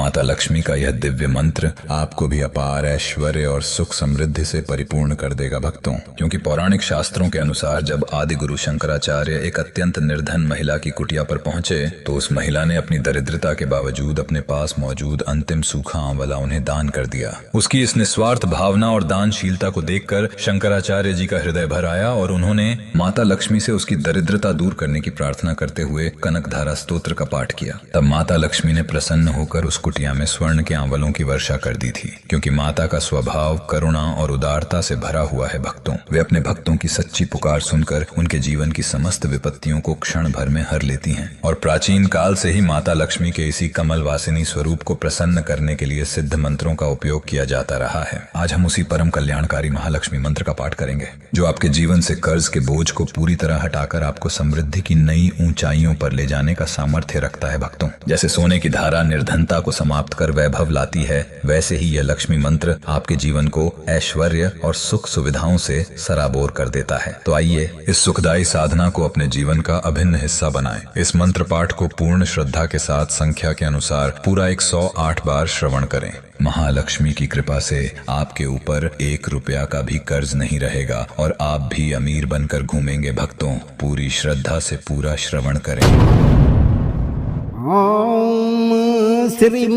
माता लक्ष्मी का यह दिव्य मंत्र आपको भी अपार ऐश्वर्य और सुख समृद्धि से परिपूर्ण कर देगा भक्तों। क्योंकि पौराणिक शास्त्रों के अनुसार जब आदि गुरु शंकराचार्य एक अत्यंत निर्धन महिला की कुटिया पर पहुंचे तो उस महिला ने अपनी दरिद्रता के बावजूद अपने पास मौजूद अंतिम सूखा आंवला उन्हें दान कर दिया। उसकी इस निस्वार्थ भावना और दानशीलता को देखकर शंकराचार्य जी का हृदय भर आया और उन्होंने माता लक्ष्मी से उसकी दरिद्रता दूर करने की प्रार्थना करते हुए कनकधारा स्तोत्र का पाठ किया। तब माता लक्ष्मी ने प्रसन्न होकर उस कुटिया में स्वर्ण के आंवलों की वर्षा कर दी थी। क्योंकि माता का स्वभाव करुणा और उदारता से भरा हुआ है भक्तों, वे अपने भक्तों की सच्ची पुकार सुनकर उनके जीवन की समस्त विपत्तियों को क्षण भर में हर लेती हैं। और प्राचीन काल से ही माता लक्ष्मी के इसी कमल वासिनी स्वरूप को प्रसन्न करने के लिए सिद्ध मंत्रों का उपयोग किया जाता रहा है। आज हम उसी परम कल्याणकारी महालक्ष्मी मंत्र का पाठ करेंगे जो आपके जीवन से कर्ज के बोझ को पूरी तरह हटाकर आपको समृद्धि की नई ऊंचाइयों पर ले जाने का सामर्थ्य रखता है भक्तों। जैसे सोने की धारा निर्धनता को समाप्त कर वैभव लाती है, वैसे ही यह लक्ष्मी मंत्र आपके जीवन को ऐश्वर्य और सुख सुविधाओं से सराबोर कर देता है। तो आइए इस सुखदायी साधना को अपने जीवन का अभिन्न हिस्सा बनाएं। इस मंत्र पाठ को पूर्ण श्रद्धा के साथ संख्या के अनुसार पूरा 108 बार श्रवण करें। महालक्ष्मी की कृपा से आपके ऊपर 1 रुपया का भी कर्ज नहीं रहेगा और आप भी अमीर बनकर घूमेंगे भक्तों। पूरी श्रद्धा से पूरा श्रवण करें। ओम श्रीं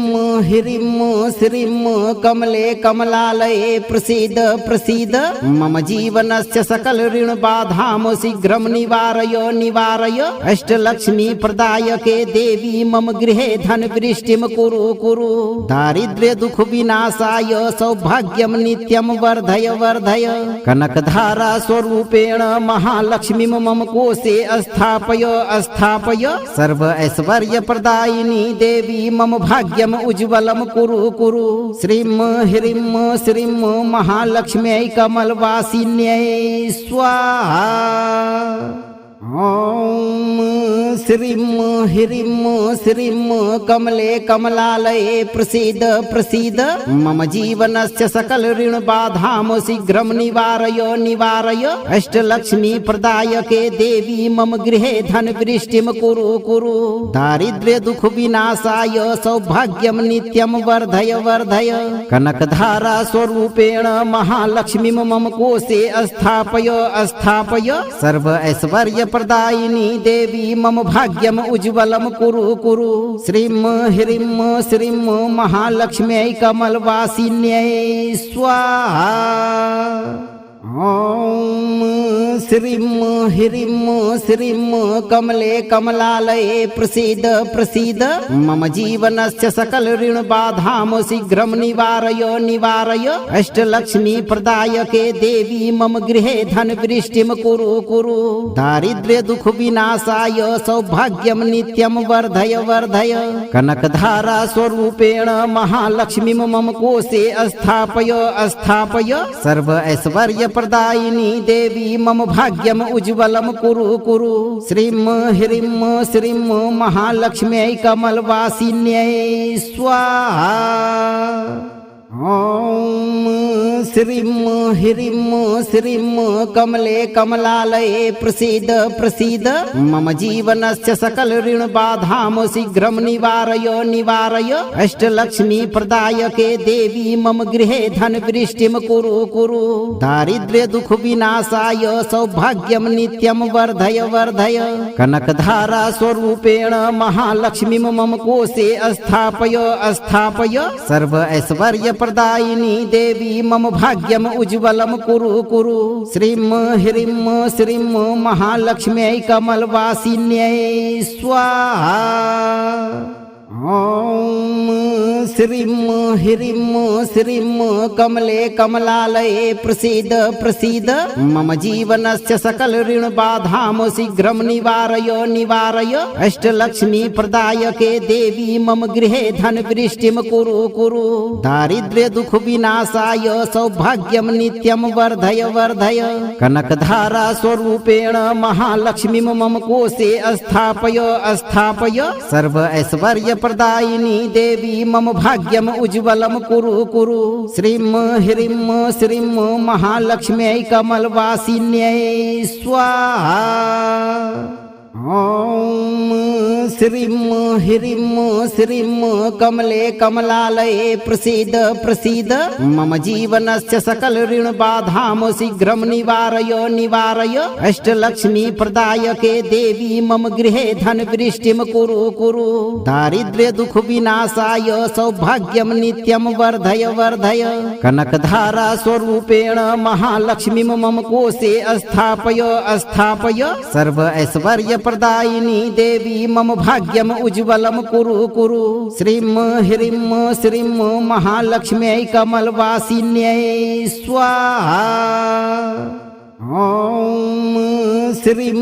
ह्रीं श्रीं कमले कमलालये प्रसीद प्रसीद मम जीवनस्य सकल ऋण बाधाम शीघ्रं निवारय निवारय। अष्टलक्ष्मी प्रदायके देवी मम गृहे धन वृष्टिं कुरु कुरु। दारिद्र्य दुख विनाशाय सौभाग्यं नित्यं वर्धय वर्धय। कनकधारा स्वरूपेण महालक्ष्मी मम कोशे स्थापय स्थापय। सर्व ऐश्वर्य प्रदायिनी देवी मम भाग्यम उज्ज्वलम कुरु कुरु। श्रीं ह्रीं श्रीं महालक्ष्म्यै कमलवासिन्यै स्वाहा। ओम श्रीं ह्रीं श्रीं कमले कमलालये प्रसीद प्रसीद मम जीवनस्य सकल ऋण बाधाम शीघ्रं निवारय निवारय। अष्टलक्ष्मी प्रदायके देवी मम गृहे धन वृष्टिं कुरु कुरु। दारिद्र्य दुख विनाशाय सौभाग्यं नित्यं वर्धय वर्धय। कनकधारा स्वरूपेण महालक्ष्मी मम कोशे स्थापय स्थापय। सर्व ऐश्वर्य प्रदायिनी देवी मम भाग्यम उज्ज्वलम कुरु कुरु। श्रीं ह्रीं श्रीं महालक्ष्म्यै कमलवासिन्यै स्वाहा। ओम श्रीं ह्रीं श्रीं कमले कमलालये प्रसीद प्रसीद मम जीवनस्य सकल ऋण बाधाम शीघ्रं निवारय निवारय। अष्टलक्ष्मी प्रदायके देवी मम गृहे धन वृष्टिं कुरु कुरु। दारिद्र्य दुख विनाशाय सौभाग्यं नित्यं वर्धय वर्धय। कनकधारा स्वरूपेण महालक्ष्मी मम कोशे स्थापय स्थापय। सर्व ऐश्वर्य प्रदायिनी देवी मम भाग्यम उज्ज्वलम कुरु कुरु। श्रीं ह्रीं श्रीं महालक्ष्म्यै कमलवासिन्यै स्वाहा। ओम श्रीं ह्रीं श्रीं कमले कमलालये प्रसीद प्रसीद मम जीवनस्य सकल ऋण बाधाम शीघ्रं निवारय निवारय। अष्टलक्ष्मी प्रदायके देवी मम गृहे धन वृष्टिं कुरु कुरु। दारिद्र्य दुख विनाशाय सौभाग्यं नित्यं वर्धय वर्धय। कनकधारा स्वरूपेण महालक्ष्मी मम कोशे स्थापय स्थापय। सर्व ऐश्वर्य प्रदायिनी देवी मम भाग्यम उज्ज्वलम कुरु कुरु। श्रीं ह्रीं श्रीं महालक्ष्म्यै कमलवासिन्यै स्वाहा। ओम श्रीं ह्रीं श्रीं कमले कमलालये प्रसीद प्रसीद मम जीवनस्य सकल ऋण बाधाम शीघ्रं निवारय निवारय। अष्टलक्ष्मी प्रदायके देवी मम गृहे धन वृष्टिं कुरु कुरु। दारिद्र्य दुख विनाशाय सौभाग्यं नित्यं वर्धय वर्धय। कनकधारा स्वरूपेण महालक्ष्मी मम कोशे स्थापय स्थापय। सर्व ऐश्वर्य प्रदायिनी देवी मम भाग्यम उज्ज्वलम कुरु कुरु। श्रीं ह्रीं श्रीं महालक्ष्म्यै कमलवासिन्यै स्वाहा। ॐ श्रीं ह्रीं श्रीं कमले कमलालये प्रसीद प्रसीद मम जीवनस्य सकल ऋण बाधां शीघ्रं निवारय निवारय अष्टलक्ष्मी प्रदायके देवी मम गृहे धन वृष्टिं कुरु कुरु दारिद्र्य दुख विनाशाय सौभाग्यं नित्यं वर्धय वर्धय कनकधारा स्वरूपेण महालक्ष्मीं मम कोशे स्थापय स्थापय सर्व ऐश्वर्य प्रदायिनी देवी मम भाग्यम उज्ज्वलम कुरु कुरु श्रीं ह्रीं श्रीं महालक्ष्म्यै कमलवासिन्यै स्वाहा ॐ श्रीं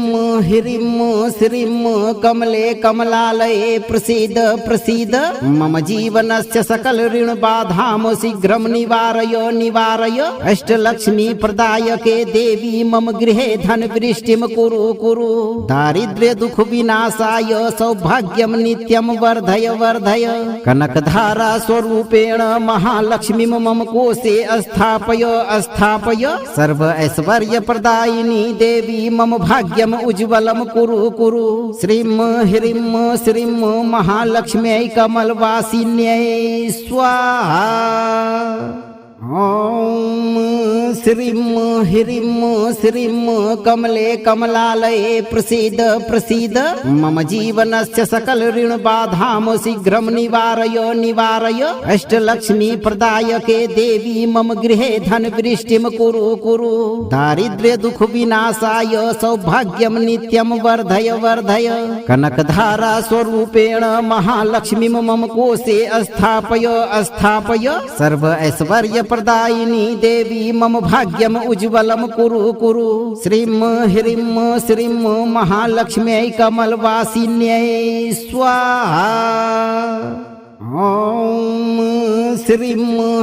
ह्रीं श्रीं कमले कमलालये प्रसीद प्रसीद मम जीवनस्य सकल ऋण बाधां शीघ्रं निवारय निवारय अष्टलक्ष्मी प्रदायके देवी मम गृहे धन वृष्टिं कुरु कुरु दारिद्र्य दुख विनाशाय सौभाग्यं नित्यं वर्धय वर्धय कनकधारा स्वरूपेण महालक्ष्मीं मम कोशे स्थापय स्थापय सर्व ऐश्वर्य प्रदायिनी देवी मम भाग्यम उज्ज्वलम कुरु कुरु श्रीं ह्रीं श्रीं महालक्ष्म्यै कमलवासिन्यै स्वाहा ॐ श्रीं ह्रीं श्रीं कमले कमलालये प्रसीद प्रसीद मम जीवनस्य सकल ऋण बाधां शीघ्रं निवारय निवारय अष्टलक्ष्मी प्रदायके देवी मम गृहे धन वृष्टिं कुरु कुरु दारिद्र्य दुख विनाशाय सौभाग्यं नित्यं वर्धय वर्धय कनकधारा स्वरूपेण महालक्ष्मीं मम कोशे स्थापय स्थापय सर्व ऐश्वर्य प्रदायिनी देवी मम भाग्यम उज्ज्वलम कुरु कुरु श्रीं ह्रीं श्रीं महालक्ष्म्यै कमलवासिन्यै स्वाहा ॐ श्रीं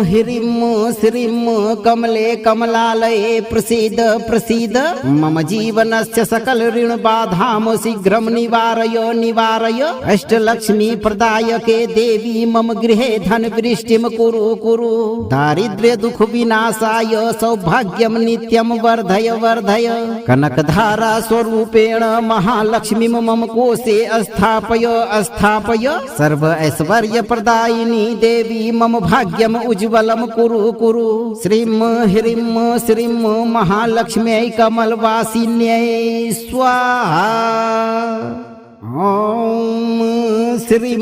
ह्रीं श्रीं कमले कमलालये प्रसीद प्रसीद मम जीवनस्य सकल ऋण बाधां शीघ्रं निवारय निवारय अष्टलक्ष्मी प्रदायके देवी मम गृहे धन वृष्टिं कुरु कुरु दारिद्र्य दुख विनाशाय सौभाग्यं नित्यं वर्धय वर्धय कनकधारा स्वरूपेण महालक्ष्मीं मम कोशे स्थापय स्थापय सर्व ऐश्वर्य प्रदायिनी देवी मम भाग्यम उज्ज्वलम कुरु कुरु श्रीं ह्रीं श्रीं महालक्ष्म्यै कमलवासिन्यै स्वाहा ॐ श्रीं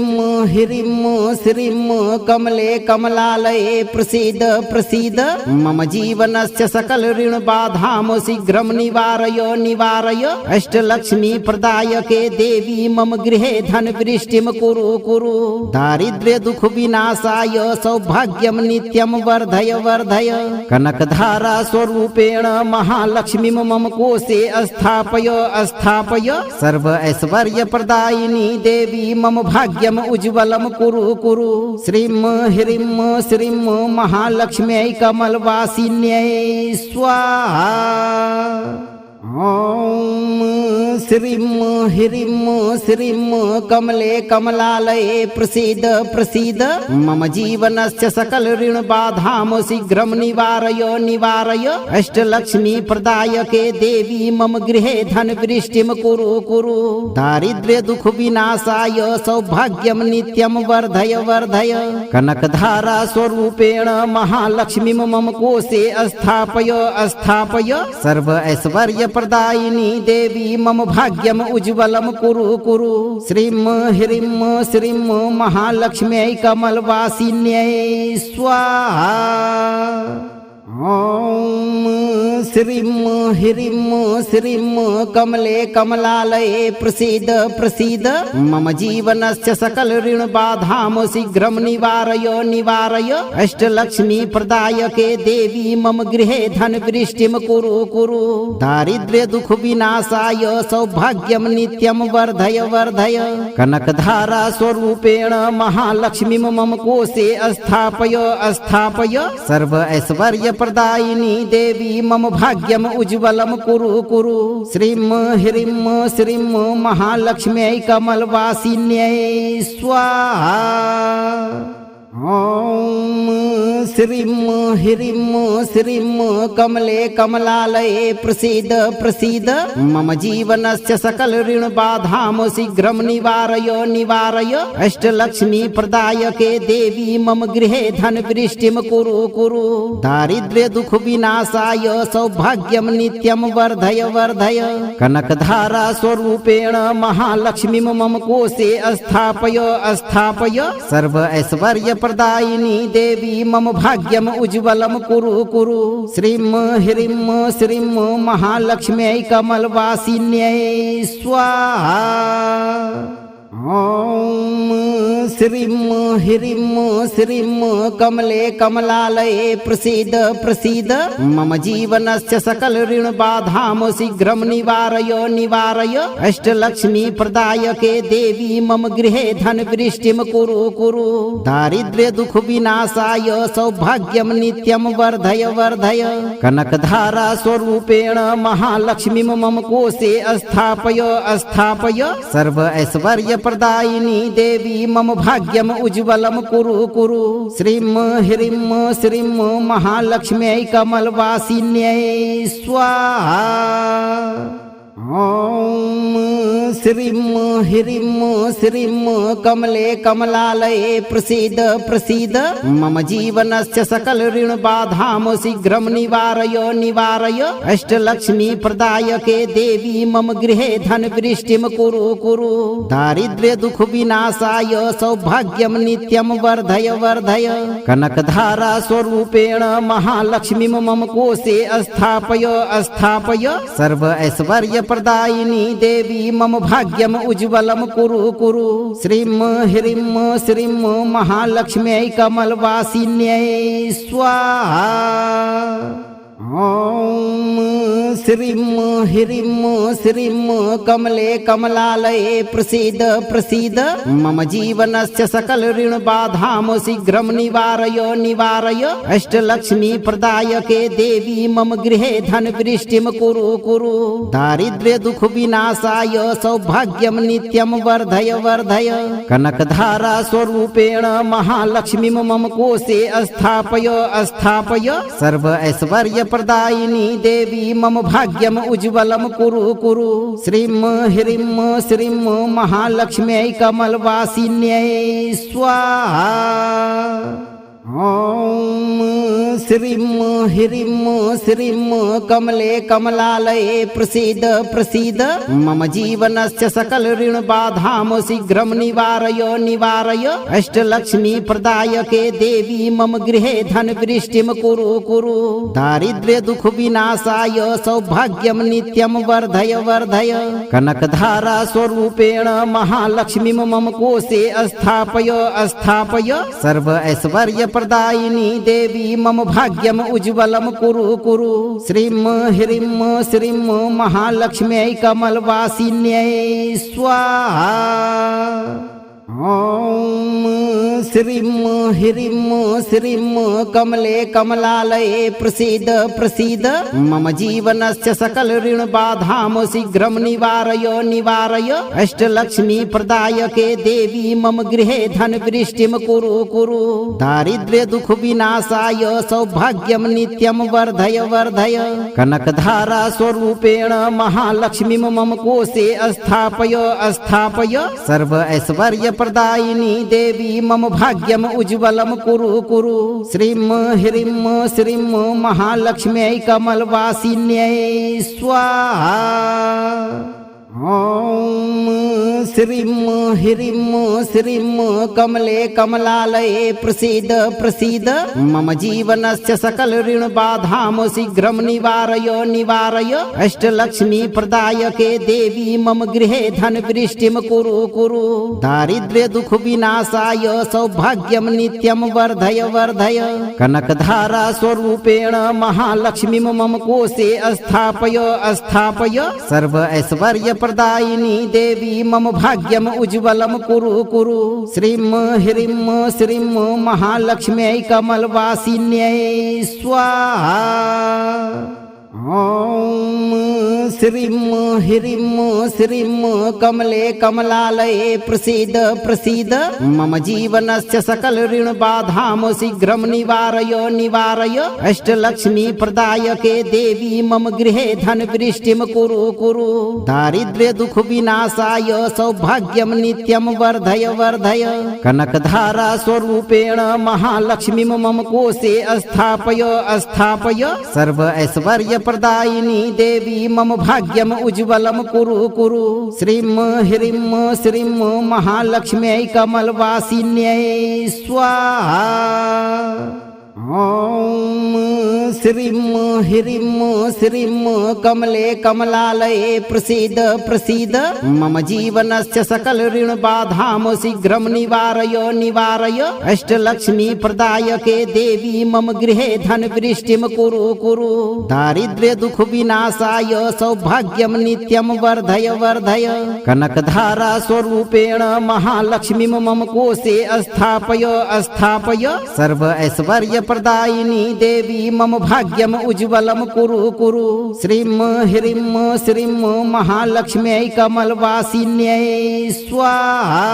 ह्रीं श्रीं कमले कमलालये प्रसीद प्रसीद मम जीवनस्य सकल ऋण बाधां शीघ्रं निवारय निवारय अष्टलक्ष्मी प्रदायके देवी मम गृहे धन वृष्टिं कुरु कुरु दारिद्र्य दुख विनाशाय सौभाग्यं नित्यं वर्धय वर्धय कनकधारा स्वरूपेण महालक्ष्मीं मम कोशे स्थापय स्थापय सर्व ऐश्वर्य प्रदायिनी देवी मम भाग्यम उज्ज्वलम कुरु कुरु श्रीं ह्रीं श्रीं महालक्ष्म्यै कमलवासिन्यै स्वाहा ॐ श्रीं ह्रीं श्रीं कमले कमलालये प्रसीद प्रसीद मम जीवनस्य सकल ऋण बाधां शीघ्रं निवारय निवारय अष्टलक्ष्मी प्रदायके देवी मम गृहे धन वृष्टिं कुरु कुरु दारिद्र्य दुख विनाशाय सौभाग्यं नित्यं वर्धय वर्धय कनकधारा स्वरूपेण महालक्ष्मीं मम कोशे स्थापय स्थापय सर्व ऐश्वर्य प्रदायिनी देवी मम भाग्यम उज्ज्वलम कुरु कुरु श्रीं ह्रीं श्रीं महालक्ष्म्यै कमलवासिन्यै स्वाहा ॐ श्रीं ह्रीं श्रीं कमले कमलालये प्रसीद प्रसीद मम जीवनस्य सकल ऋण बाधां शीघ्रं निवारय निवारय अष्टलक्ष्मी प्रदायके देवी मम गृहे धन वृष्टिं कुरु कुरु दारिद्र्य दुख विनाशाय सौभाग्यं नित्यं वर्धय वर्धय कनकधारा स्वरूपेण महालक्ष्मीं मम कोशे स्थापय स्थापय सर्व ऐश्वर्य प्रदायिनी देवी मम भाग्यम उज्ज्वलम कुरु कुरु श्रीं ह्रीं श्रीं महालक्ष्म्यै कमलवासिन्यै स्वाहा ॐ श्रीं ह्रीं कमले कमलालये प्रसीद प्रसीद मम जीवनस्य सकल ऋण बाधाम शीघ्रं निवारय निवारय अष्टलक्ष्मी प्रदायके देवी मम गृहे धन वृष्टिं कुरु कुरु दारिद्र्य दुख विनाशाय सौभाग्यं नित्यं वर्धय वर्धय कनकधारा स्वरूपेण महालक्ष्मीं मम कोशे स्थापय स्थापय सर्व ऐश्वर्य प्रदायिनी देवी मम भाग्यम उज्ज्वलम कुरु कुरु श्रीं श्रीं महालक्ष्म्यै कमलवासिन्यै स्वाहा। ॐ श्रीं कमले कमलालये प्रसीद प्रसीद मम जीवनस्य सकल ऋण बाधाम शीघ्रं निवारय निवारय अष्टलक्ष्मी प्रदायके देवी मम गृहे धन वृष्टिं कुरु कुरु दारिद्र्य दुख विनाशाय सौभाग्यं नित्यं वर्धय वर्धय कनकधारा स्वरूपेण महालक्ष्मीं मम कोशे स्थापय स्थापय सर्व ऐश्वर्य प्रदायिनी देवी मम भाग्यम उज्ज्वलम कुरु कुरु श्रीं श्रीं महालक्ष्म्यै कमलवासिन्यै स्वाहा। ॐ श्रीं कमले कमलालये प्रसीद प्रसीद मम जीवनस्य सकल ऋण बाधाम शीघ्रं निवारय निवारय अष्टलक्ष्मी प्रदायके देवी मम गृहे धन वृष्टिं कुरु कुरु दारिद्र्य दुख विनाशाय सौभाग्यं नित्यं वर्धय वर्धय कनकधारा स्वरूपेण महालक्ष्मीं मम कोशे स्थापय स्थापय सर्व ऐश्वर्य प्रदायिनी देवी मम भाग्यम उज्ज्वलम कुरु कुरु श्रीं श्रीं महालक्ष्म्यै कमलवासिन्यै स्वाहा। ॐ श्रीं कमले कमलालये प्रसीद प्रसीद मम जीवनस्य सकल ऋण बाधाम शीघ्रं निवारय निवारय अष्टलक्ष्मी प्रदायके देवी मम गृहे धन वृष्टिं कुरु कुरु दारिद्र्य दुख विनाशाय सौभाग्यं नित्यं वर्धय वर्धय कनकधारा स्वरूपेण महालक्ष्मीं मम कोशे स्थापय स्थापय सर्व ऐश्वर्य प्रदायिनी देवी मम भाग्यम उज्ज्वलम कुरु कुरु श्रीं श्रीं महालक्ष्म्यै कमलवासिन्यै स्वाहा। ॐ श्रीं कमले कमलालये प्रसीद प्रसीद मम जीवनस्य सकल ऋण बाधाम शीघ्रं निवारय निवारय अष्टलक्ष्मी प्रदायके देवी मम गृहे धन वृष्टिं कुरु कुरु दारिद्र्य दुख विनाशाय सौभाग्यं नित्यं वर्धय वर्धय कनकधारा स्वरूपेण महालक्ष्मीं मम कोशे स्थापय स्थापय सर्व ऐश्वर्य प्रदायिनी देवी मम भाग्यम उज्ज्वलम कुरु कुरु श्रीं श्रीं महालक्ष्म्यै कमलवासिन्यै स्वाहा। ॐ श्रीं कमले कमलालये प्रसीद प्रसीद मम जीवनस्य सकल ऋण बाधाम शीघ्रं निवारय निवारय अष्टलक्ष्मी प्रदायके देवी मम गृहे धन वृष्टिं कुरु कुरु दारिद्र्य दुख विनाशाय सौभाग्यं नित्यं वर्धय वर्धय कनकधारा स्वरूपेण महालक्ष्मीं मम कोशे स्थापय स्थापय सर्व ऐश्वर्य प्रदायिनी देवी मम भाग्यम उज्ज्वलम कुरु कुरु श्रीं श्रीं महालक्ष्म्यै कमलवासिन्यै स्वाहा। ॐ श्रीं कमले कमलालये प्रसीद प्रसीद मम जीवनस्य सकल ऋण बाधाम शीघ्रं निवारय निवारय अष्टलक्ष्मी प्रदायके देवी मम गृहे धन वृष्टिं कुरु कुरु दारिद्र्य दुख विनाशाय सौभाग्यं नित्यं वर्धय वर्धय कनकधारा स्वरूपेण महालक्ष्मीं मम कोशे स्थापय स्थापय सर्व ऐश्वर्य प्रदायिनी देवी मम भाग्यम उज्ज्वलम कुरु कुरु श्रीं श्रीं महालक्ष्म्यै कमलवासिन्यै स्वाहा। ॐ श्रीं ह्रीं श्रीं कमले कमलालये प्रसीद प्रसीद मम जीवनस्य सकल ऋण बाधां शीघ्रं निवारय निवारय अष्टलक्ष्मी प्रदायके देवी मम गृहे धन वृष्टिं कुरु कुरु दारिद्र्य दुख विनाशाय सौभाग्यं नित्यं वर्धय वर्धय कनकधारा स्वरूपेण महालक्ष्मीं मम कोशे स्थापय स्थापय सर्व ऐश्वर्य प्रदायिनी देवी मम भाग्यम उज्ज्वलम कुरु कुरु श्रीं ह्रीं श्रीं महालक्ष्म्यै कमलवासिन्यै स्वाहा। ॐ श्रीं ह्रीं श्रीं कमले कमलालये प्रसीद प्रसीद मम जीवनस्य सकल ऋण बाधां शीघ्रं निवारय निवारय अष्टलक्ष्मी प्रदायके देवी मम गृहे धन वृष्टिं कुरु कुरु दारिद्र्य दुख विनाशाय सौभाग्यं नित्यं वर्धय वर्धय कनकधारा स्वरूपेण महालक्ष्मीं मम कोशे स्थापय स्थापय सर्व ऐश्वर्य प्रदायिनी देवी मम भाग्यम उज्ज्वलम कुरु कुरु श्रीं ह्रीं श्रीं महालक्ष्म्यै कमलवासिन्यै स्वाहा।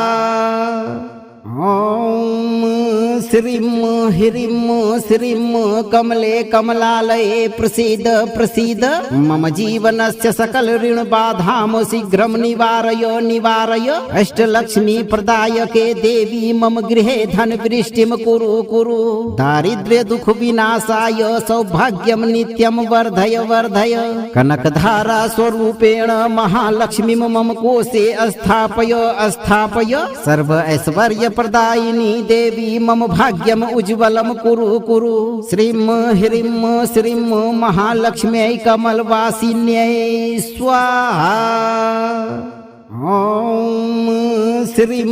ॐ श्रीं ह्रीं श्रीं कमले कमलालये प्रसीद प्रसीद मम जीवनस्य सकल ऋण बाधां शीघ्रं निवारय निवारय अष्टलक्ष्मी प्रदायके देवी मम गृहे धन वृष्टिं कुरु कुरु दारिद्र्य दुख विनाशाय सौभाग्यं नित्यं वर्धय वर्धय कनकधारा स्वरूपेण महालक्ष्मीं मम कोशे स्थापय स्थापय सर्व ऐश्वर्य प्रदायिनी देवी मम भाग्यम उज्ज्वलम कुरु कुरु श्रीं ह्रीं श्रीं महालक्ष्म्यै कमलवासिन्यै स्वाहा। ॐ श्रीं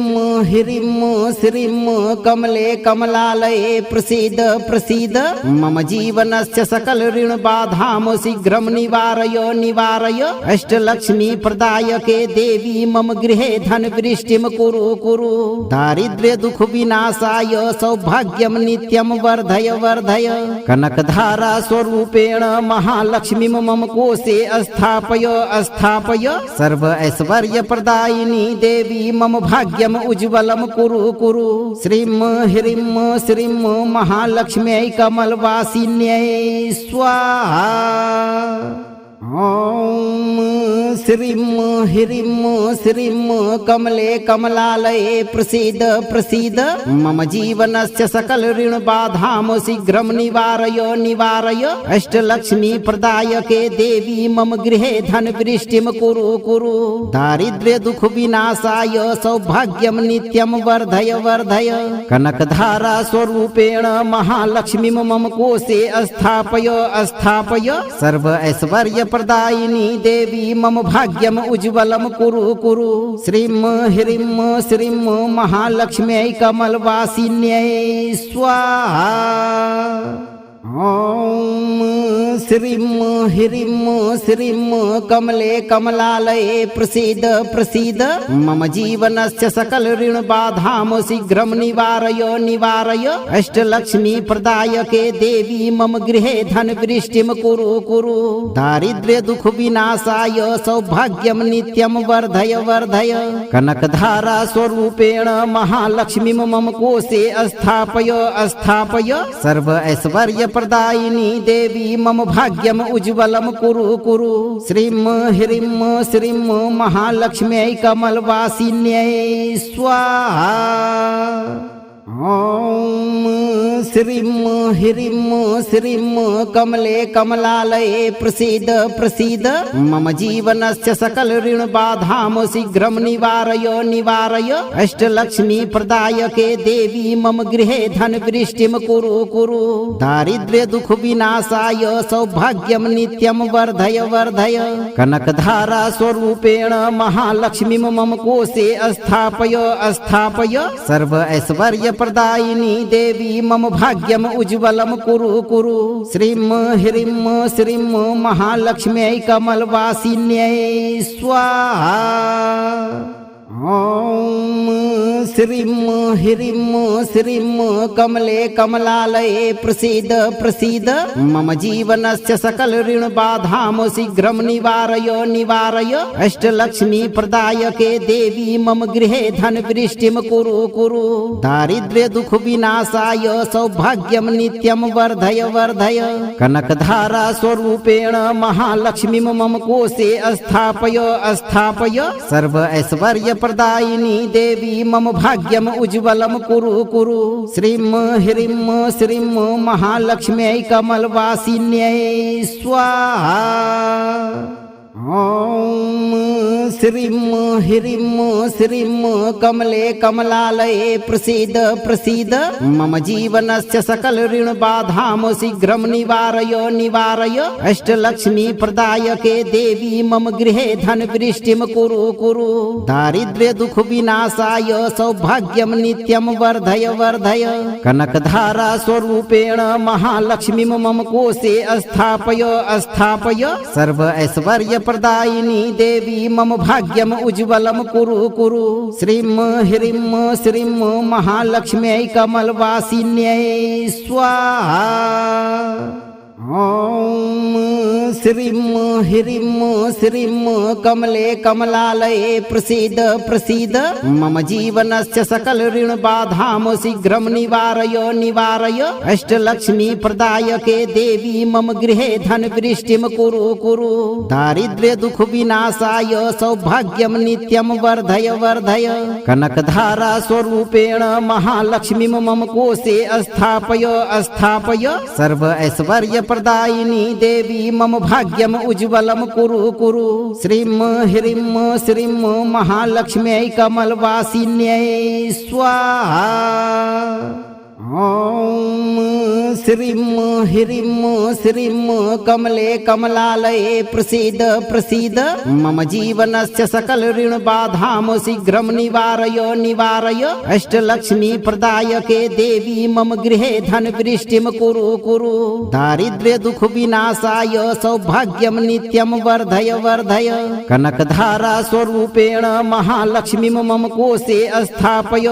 ह्रीं श्रीं कमले कमलालये प्रसीद प्रसीद मम जीवनस्य सकल ऋण बाधां शीघ्रं निवारय निवारय अष्टलक्ष्मी प्रदायके देवी मम गृहे धन वृष्टिं कुरु कुरु दारिद्र्य दुख विनाशाय सौभाग्यं नित्यं वर्धय वर्धय कनकधारा स्वरूपेण महालक्ष्मीं मम कोशे स्थापय स्थापय सर्व ऐश्वर्य प्रदायिनी देवी मम भाग्यम उज्ज्वलम कुरु कुरु श्रीं ह्रीं श्रीं महालक्ष्म्यै कमलवासिन्यै स्वाहा। ॐ श्रीं ह्रीं श्रीं कमले कमलालये प्रसीद प्रसीद मम जीवनस्य सकल ऋण बाधां शीघ्रं निवारय निवारय अष्टलक्ष्मी प्रदायके देवी मम गृहे धन वृष्टिं कुरु कुरु दारिद्र्य दुख विनाशाय सौभाग्यं नित्यं वर्धय वर्धय कनकधारा स्वरूपेण महालक्ष्मीं मम कोशे स्थापय स्थापय सर्व ऐश्वर्य प्रदायिनी देवी मम भाग्यम उज्ज्वलम कुरु कुरु श्रीं ह्रीं श्रीं महालक्ष्म्यै कमलवासिन्यै स्वाहा। ॐ श्रीं ह्रीं श्रीं कमले कमलालये प्रसीद प्रसीद मम जीवनस्य सकल ऋण बाधां शीघ्रं निवारय निवारय अष्टलक्ष्मी प्रदायके देवी मम गृहे धन वृष्टिं कुरु कुरु दारिद्र्य दुख विनाशाय सौभाग्यं नित्यं वर्धय वर्धय कनकधारा स्वरूपेण महालक्ष्मीं मम कोशे स्थापय स्थापय सर्व ऐश्वर्य प्रदायिनी देवी मम भाग्यम उज्ज्वलम कुरु कुरु श्रीं ह्रीं श्रीं महालक्ष्म्यै कमलवासिन्यै स्वाहा। ॐ श्रीं ह्रीं श्रीं कमले कमलालये प्रसीद प्रसीद मम जीवनस्य सकल ऋण बाधां शीघ्रं निवारय निवारय अष्टलक्ष्मी प्रदायके देवी मम गृहे धन वृष्टिं कुरु कुरु दारिद्र्य दुख विनाशाय सौभाग्यं नित्यं वर्धय वर्धय कनकधारा स्वरूपेण महालक्ष्मीं मम कोशे स्थापय स्थापय सर्व ऐश्वर्य प्रदायिनी देवी मम भाग्यम उज्ज्वलम कुरु कुरु श्रीं ह्रीं श्रीं महालक्ष्म्यै कमलवासिन्यै स्वाहा। ॐ श्रीं ह्रीं श्रीं कमले कमलालये प्रसीद प्रसीद मम जीवनस्य सकल ऋण बाधां शीघ्रं निवारय अष्टलक्ष्मी प्रदायके देवी मम गृहे धन वृष्टिं कुरु दारिद्र्य दुख विनाशाय सौभाग्यं नित्यं वर्धय कनकधारा स्वरूपेण महालक्ष्मीं मम कोशे स्थापय सर्व ऐश्वर्य प्रदायिनी देवी मम भाग्यम उज्ज्वलम कुरु श्रीं ह्रीं श्रीं महालक्ष्म्यै कमलवासिन्यै स्वाहा। ॐ श्रीं ह्रीं श्रीं कमले कमलालये प्रसीद मम जीवनस्य सकल ऋण बाधां शीघ्रं निवारय अष्टलक्ष्मी प्रदायके देवी मम गृहे धन वृष्टिं कुरु दारिद्र्य दुख विनाशाय सौभाग्यं नित्यं वर्धय कनकधारा स्वरूपेण महालक्ष्मीं मम कोशे स्थापय सर्व ऐश्वर्य प्रदायिनी देवी मम भाग्यम उज्ज्वलम कुरु श्रीं ह्रीं श्रीं महालक्ष्म्यै कमलवासिन्यै स्वाहा। ॐ श्रीं ह्रीं श्रीं कमले कमलालये प्रसीद मम जीवनस्य सकल ऋण बाधां शीघ्रं निवारय अष्टलक्ष्मी प्रदायके देवी मम गृहे धन वृष्टिं कुरु दारिद्र्य दुख विनाशाय सौभाग्यं नित्यं वर्धय कनकधारा स्वरूपेण महालक्ष्मीं मम कोशे स्थापय सर्व ऐश्वर्य प्रदायिनी देवी मम भाग्यम उज्ज्वलम कुरु श्रीं ह्रीं श्रीं महालक्ष्म्यै कमलवासिन्यै स्वाहा। ॐ श्रीं ह्रीं श्रीं कमले कमलालये प्रसीद मम जीवनस्य सकल ऋण बाधां शीघ्रं निवारय अष्टलक्ष्मी प्रदायके देवी मम गृहे धन वृष्टिं कुरु दारिद्र्य दुख विनाशाय सौभाग्यं नित्यं वर्धय कनकधारा स्वरूपेण महालक्ष्मीं मम कोशे स्थापय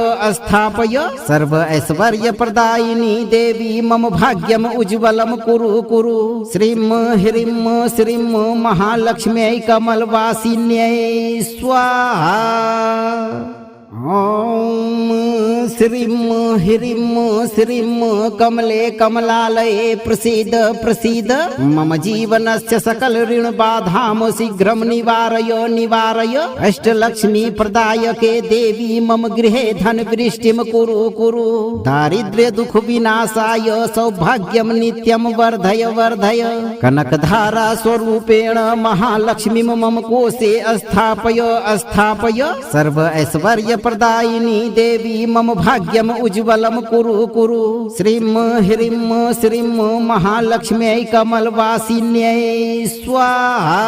सर्व ऐश्वर्य प्रदायिनी देवी मम भाग्यम उज्ज्वलम कुरु श्रीं ह्रीं श्रीं महालक्ष्म्यै कमलवासिन्यै स्वाहा। ॐ श्रीं ह्रीं श्रीं कमले कमलालये प्रसीद मम जीवनस्य सकल ऋण बाधां शीघ्रं निवारय अष्टलक्ष्मी प्रदायके देवी मम गृहे धन वृष्टिं कुरु दारिद्र्य दुख विनाशाय सौभाग्यं नित्यं वर्धय कनकधारा स्वरूपेण महालक्ष्मीं मम कोशे स्थापय सर्व ऐश्वर्य प्रदायिनी देवी मम भाग्यम उज्ज्वलम कुरु श्रीं ह्रीं श्रीं महालक्ष्म्यै कमलवासिन्यै स्वाहा।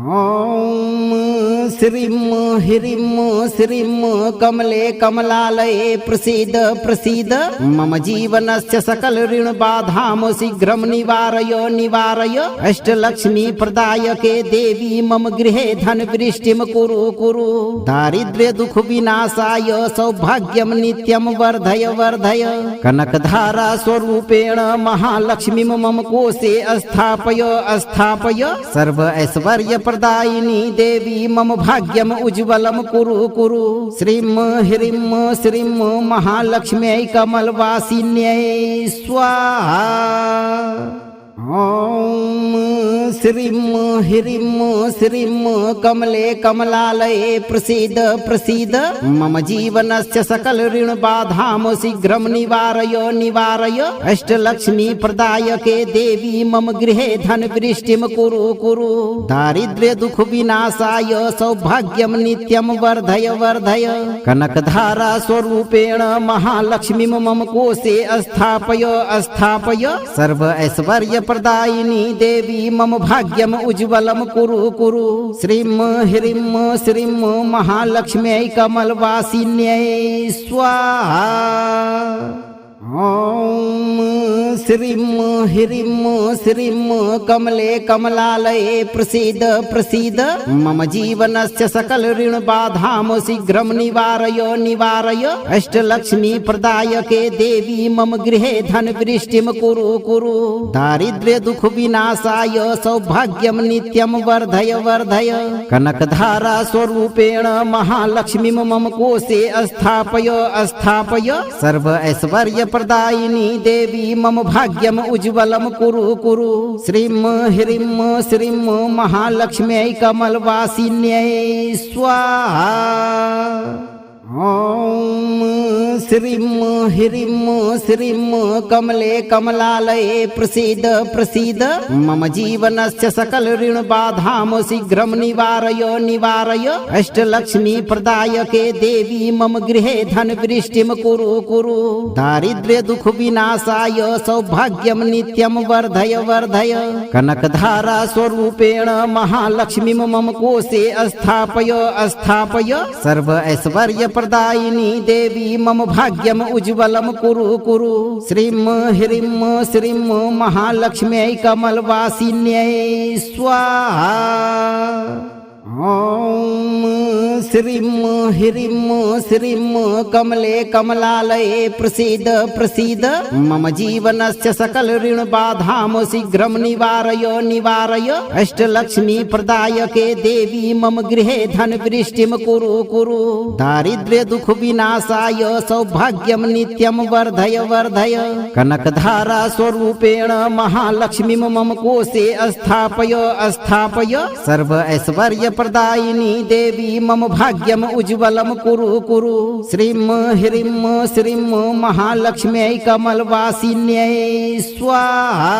ॐ श्रीं ह्रीं श्रीं कमले कमलालये प्रसीद मम जीवनस्य सकल ऋण बाधां शीघ्रं निवारय अष्टलक्ष्मी प्रदायके देवी मम गृहे धन वृष्टिं कुरु दारिद्र्य दुख विनाशाय सौभाग्यं नित्यं वर्धय कनकधारा स्वरूपेण महालक्ष्मीं मम कोशे स्थापय सर्व ऐश्वर्य प्रदायिनी देवी मम भाग्यम उज्ज्वलम कुरु श्रीं ह्रीं श्रीं महालक्ष्म्यै कमलवासिन्यै स्वाहा। ॐ श्रीं ह्रीं श्रीं कमले कमलालये प्रसीद मम जीवनस्य सकल ऋण बाधां शीघ्रं निवारय अष्टलक्ष्मी प्रदायके देवी मम गृहे धन वृष्टिं कुरु दारिद्र्य दुख विनाशाय सौभाग्यं नित्यं वर्धय कनकधारा स्वरूपेण महालक्ष्मीं मम कोशे स्थापय सर्व ऐश्वर्य प्रदायिनी देवी मम भाग्यम उज्ज्वलम कुरु श्रीं ह्रीं श्रीं महालक्ष्म्यै कमलवासिन्यै स्वाहा। ॐ श्रीं ह्रीं श्रीं कमले कमलालये प्रसीद प्रसीद मम जीवनस्य सकल ऋण बाधां शीघ्रं निवारय निवारय अष्टलक्ष्मी प्रदायके देवी मम गृहे धन वृष्टिं कुरु कुरु दारिद्र्य दुख विनाशाय सौभाग्यं नित्यं वर्धय वर्धय कनकधारा स्वरूपेण महालक्ष्मी मम कोशे स्थापय स्थापय सर्व ऐश्वर्य प्रदायिनी देवी मम भाग्यम उज्ज्वलम कुरु कुरु श्रीं ह्रीं श्रीं महालक्ष्म्यै कमलवासिन्यै स्वाहा। ॐ श्रीं ह्रीं श्रीं कमले कमलालये प्रसीद प्रसीद मम जीवनस्य सकल ऋण बाधां शीघ्रं निवारय निवारय अष्टलक्ष्मी प्रदायके देवी मम गृहे धन वृष्टिं कुरु कुरु दारिद्र्य दुख विनाशाय सौभाग्यं नित्यं वर्धय वर्धय कनकधारा स्वरूपेण महालक्ष्मी मम कोशे स्थापय स्थापय सर्व ऐश्वर्य प्रदायिनी देवी मम भाग्यम उज्ज्वलम कुरु कुरु श्रीं ह्रीं श्रीं महालक्ष्म्यै कमलवासिन्यै स्वाहा। ॐ श्रीं ह्रीं श्रीं कमले कमलालये प्रसीद प्रसीद मम जीवनस्य सकल ऋण बाधां शीघ्रं निवारय निवारय अष्टलक्ष्मी प्रदायके देवी मम गृहे धन वृष्टिं कुरु कुरु दारिद्र्य दुख विनाशाय सौभाग्यं नित्यं वर्धय वर्धय कनकधारा स्वरूपेण महालक्ष्मी मम कोशे स्थापय स्थापय सर्व ऐश्वर्य प्रदायिनी देवी मम भाग्यम उज्ज्वलम कुरु कुरु श्रीं ह्रीं श्रीं महालक्ष्म्यै कमलवासिन्यै स्वाहा।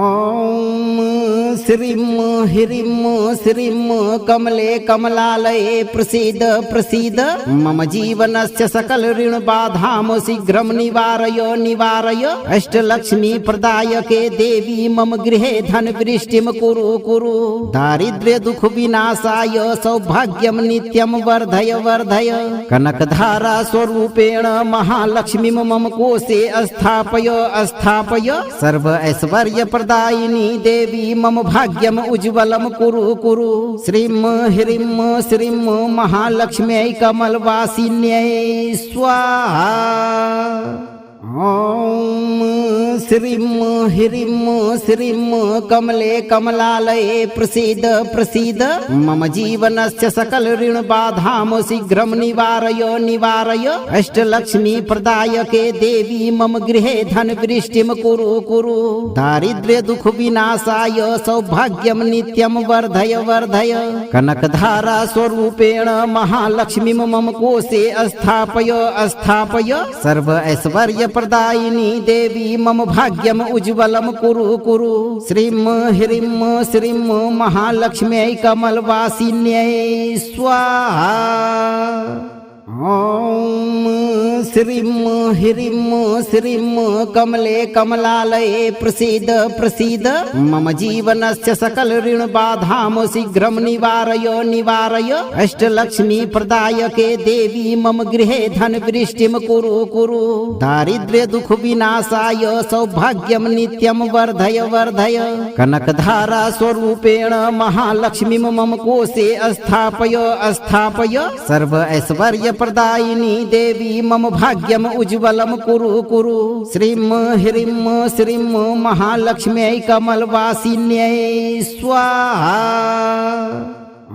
ॐ श्रीं ह्रीं श्रीं कमले कमलालये प्रसीद प्रसीद मम जीवनस्य सकल ऋण बाधां शीघ्रं निवारय निवारय अष्टलक्ष्मी प्रदायके देवी मम गृहे धन वृष्टिं कुरु कुरु दारिद्र्य दुख विनाशाय सौभाग्यं नित्यं वर्धय वर्धय कनकधारा स्वरूपेण महालक्ष्मी मम कोशे स्थापय स्थापय सर्व ऐश्वर्य प्रदायिनी देवी मम भाग्यम उज्ज्वलम कुरु कुरु श्रीं ह्रीं श्रीं महालक्ष्म्यै कमलवासिन्यै स्वाहा। ॐ श्रीं ह्रीं श्रीं कमले कमलालये प्रसीद प्रसीद मम जीवनस्य सकल ऋण बाधां शीघ्रं निवारय निवारय अष्टलक्ष्मी प्रदायके देवी मम गृहे धन वृष्टिं कुरु कुरु दारिद्र्य दुख विनाशाय सौभाग्यं नित्यं वर्धय वर्धय कनकधारा स्वरूपेण महालक्ष्मी मम कोशे स्थापय स्थापय सर्व ऐश्वर्य प्रदायिनी देवी मम भाग्यम उज्ज्वलम कुरु कुरु श्रीं ह्रीं श्रीं महालक्ष्म्यै कमलवासिन्यै स्वाहा। ॐ श्रीं ह्रीं श्रीं कमले कमलालये प्रसीद प्रसीद मम जीवनस्य सकल ऋण बाधां शीघ्रं निवारय निवारय अष्टलक्ष्मी प्रदायके देवी मम गृहे धन वृष्टिं कुरु कुरु दारिद्र्य दुख विनाशाय सौभाग्यं नित्यं वर्धय वर्धय कनकधारा स्वरूपेण महालक्ष्मी मम कोशे स्थापय स्थापय सर्व ऐश्वर्य प्रदायिनी देवी मम भाग्यम उज्ज्वलम कुरु कुरु श्रीं ह्रीं श्रीं महालक्ष्म्यै कमलवासिन्यै स्वाहा।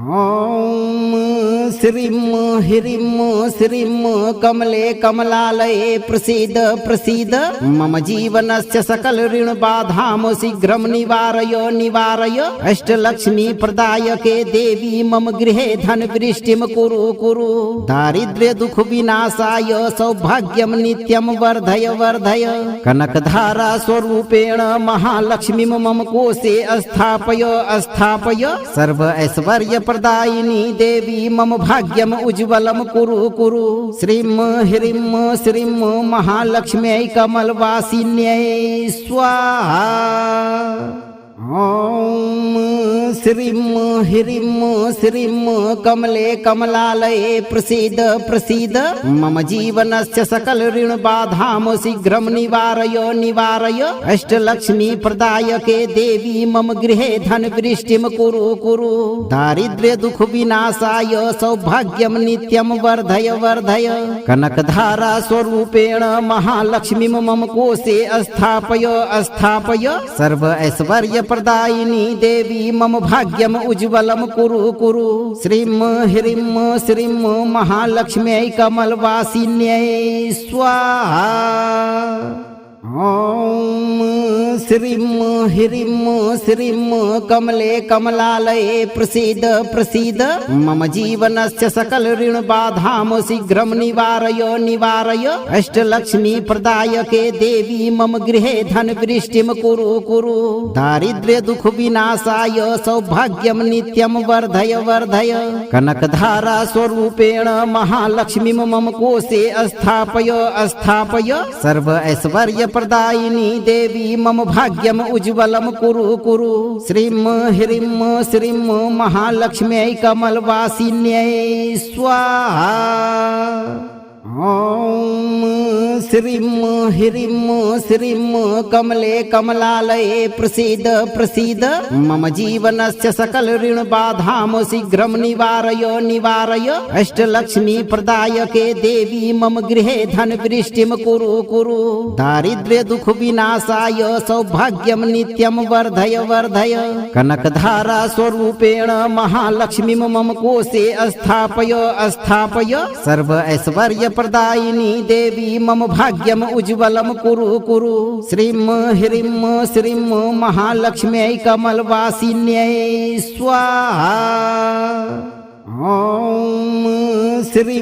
ॐ श्रीं ह्रीं श्रीं कमले कमलालये प्रसीद प्रसीद मम जीवनस्य सकल ऋण बाधां शीघ्रं निवारय निवारय अष्टलक्ष्मी प्रदायके देवी मम गृहे धन वृष्टिं कुरु कुरु दारिद्र्य दुख विनाशाय सौभाग्यं नित्यं वर्धय वर्धय कनकधारा स्वरूपेण महालक्ष्मी मम कोशे स्थापय स्थापय सर्व ऐश्वर्य प्रदायिनी देवी मम भाग्यम उज्ज्वलम कुरु कुरु श्रीं ह्रीं श्रीं महालक्ष्म्यै कमलवासिन्यै स्वाहा। ॐ श्रीं ह्रीं श्रीं कमले कमलालये प्रसीद प्रसीद मम जीवनस्य सकल ऋण बाधां शीघ्रं निवारय निवारय अष्टलक्ष्मी प्रदायके देवी मम गृहे धन वृष्टिं कुरु कुरु दारिद्र्य दुख विनाशाय सौभाग्यं नित्यं वर्धय वर्धय कनकधारा स्वरूपेण महालक्ष्मीं मम कोशे स्थापय स्थापय सर्व ऐश्वर्य प्रदायिनी देवी मम भाग्यम उज्ज्वलम कुरु कुरु श्रीं ह्रीं श्रीं महालक्ष्म्यै कमलवासिन्यै स्वाहा। ॐ श्रीं ह्रीं श्रीं कमले कमलालये प्रसीद प्रसीद मम जीवनस्य सकल ऋण बाधां शीघ्रं निवारय निवारय अष्टलक्ष्मी प्रदायके देवी मम गृहे धन वृष्टिं कुरु कुरु दारिद्र्य दुख विनाशाय सौभाग्यं नित्यं वर्धय वर्धय कनकधारा स्वरूपेण महालक्ष्मीं मम कोशे स्थापय स्थापय सर्व ऐश्वर्य प्रदायिनी देवी मम भाग्यम उज्ज्वलम कुरु कुरु श्रीं ह्रीं श्रीं महालक्ष्म्यै कमलवासिन्यै स्वाहा। ॐ श्रीं ह्रीं श्रीं कमले कमलालये प्रसीद प्रसीद मम जीवनस्य सकल ऋण बाधां शीघ्रं निवारय निवारय अष्टलक्ष्मी प्रदायके देवी मम गृहे धन वृष्टिं कुरु कुरु दारिद्र्य दुख विनाशाय सौभाग्यं नित्यं वर्धय वर्धय कनकधारा स्वरूपेण महालक्ष्मीं मम कोशे स्थापय स्थापय सर्व ऐश्वर्य प्रदायिनी देवी मम भाग्यम उज्ज्वलम कुरु कुरु श्रीं ह्रीं श्रीं महालक्ष्म्यै कमलवासिन्यै स्वाहा। ॐ श्रीं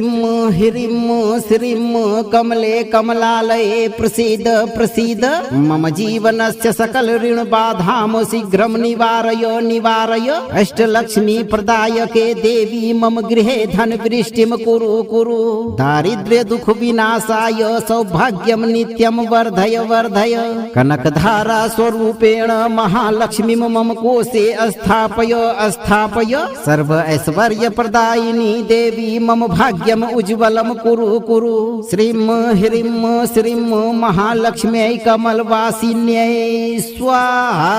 ह्रीं श्रीं कमले कमलालये प्रसीद प्रसीद मम जीवनस्य सकल ऋण बाधां शीघ्रं निवारय निवारय अष्टलक्ष्मी प्रदायके देवी मम गृहे धन वृष्टिं कुरु कुरु दारिद्र्य दुख विनाशाय सौभाग्यं नित्यं वर्धय वर्धय कनकधारा स्वरूपेण महालक्ष्मीं मम कोशे स्थापय स्थापय सर्व ऐश्वर्य प्रदायिनी देवी मम भाग्यम उज्ज्वलम कुरु कुरु श्रीं ह्रीं श्रीं महालक्ष्म्यै कमलवासिन्यै स्वाहा।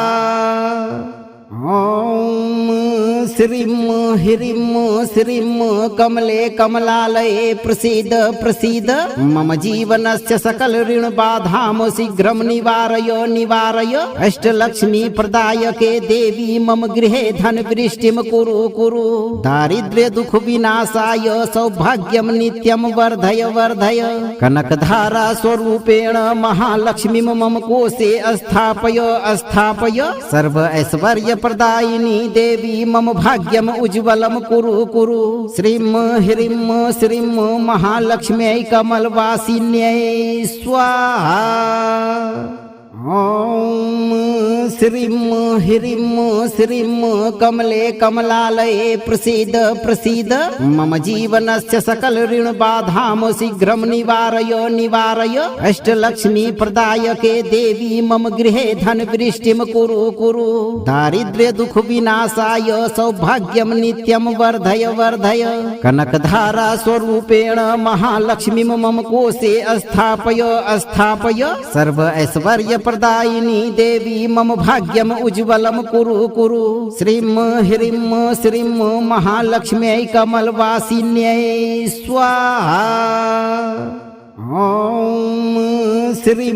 ॐ श्रीं ह्रीं श्रीं कमले कमलालये प्रसीद प्रसीद मम जीवनस्य सकल ऋण बाधां शीघ्रं निवारय निवारय अष्टलक्ष्मी प्रदायके देवी मम गृहे धन वृष्टिं कुरु कुरु दारिद्र्य दुख विनाशाय सौभाग्यं नित्यं वर्धय वर्धय कनकधारा स्वरूपेण महालक्ष्मीं मम कोशे स्थापय स्थापय सर्व ऐश्वर्य प्रदायिनी देवी मम भाग्यम उज्ज्वलम कुरु कुरु श्रीं ह्रीं श्रीं महालक्ष्म्यै कमलवासिन्यै स्वाहा। ॐ श्रीं ह्रीं श्रीं कमले कमलालये प्रसीद प्रसीद मम जीवनस्य सकल ऋण बाधां शीघ्रं निवारय निवारय अष्टलक्ष्मी प्रदायके देवी मम गृहे धन वृष्टिं कुरु कुरु दारिद्र्य दुख विनाशाय सौभाग्यं नित्यं वर्धय वर्धय कनकधारा स्वरूपेण महालक्ष्मीं मम कोशे स्थापय स्थापय सर्व ऐश्वर्य प्रदायिनी देवी मम भाग्यम उज्ज्वलम कुरु कुरु श्रीं ह्रीं श्रीं महालक्ष्म्यै कमलवासिन्यै स्वाहा। ॐ श्रीं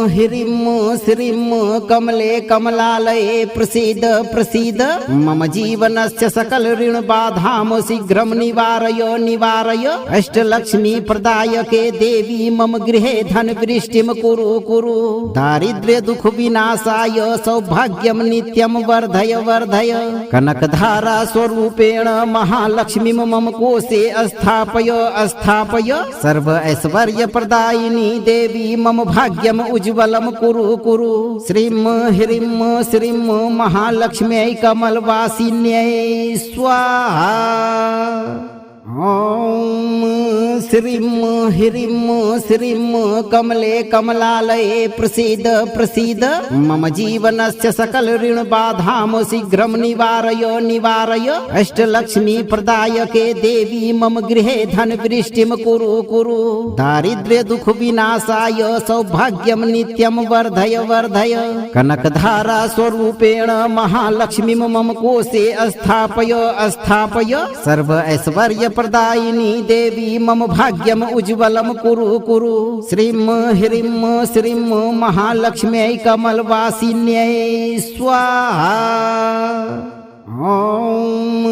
ह्रीं श्रीं कमले कमलालये प्रसीद प्रसीद मम जीवनस्य सकल ऋण बाधां शीघ्रं निवारय निवारय अष्टलक्ष्मी प्रदायके देवी मम गृहे धन वृष्टिं कुरु कुरु दारिद्र्य दुख विनाशाय सौभाग्यं नित्यं वर्धय वर्धय कनकधारा स्वरूपेण महालक्ष्मीं मम कोशे स्थापय स्थापय सर्व ऐश्वर्य प्रदायिनी देवी मम भाग्यम उज्ज्वलम कुरु कुरु श्रीं ह्रीं श्रीं महालक्ष्म्यै कमलवासिन्यै स्वाहा। ॐ श्रीं ह्रीं श्रीं कमले कमलालये प्रसीद प्रसीद मम जीवनस्य सकल ऋण बाधां शीघ्रं निवारय निवारय अष्टलक्ष्मी प्रदायके देवी मम गृहे धन वृष्टिं कुरु कुरु दारिद्र्य दुख विनाशाय सौभाग्यं नित्यं वर्धय वर्धय कनकधारा स्वरूपेण महालक्ष्मीं मम कोशे स्थापय स्थापय सर्व ऐश्वर्य प्रदायिनी देवी मम भाग्यम उज्ज्वलम कुरु कुरु श्रीं ह्रीं श्रीं महालक्ष्म्यै कमलवासिन्यै स्वाहा। ॐ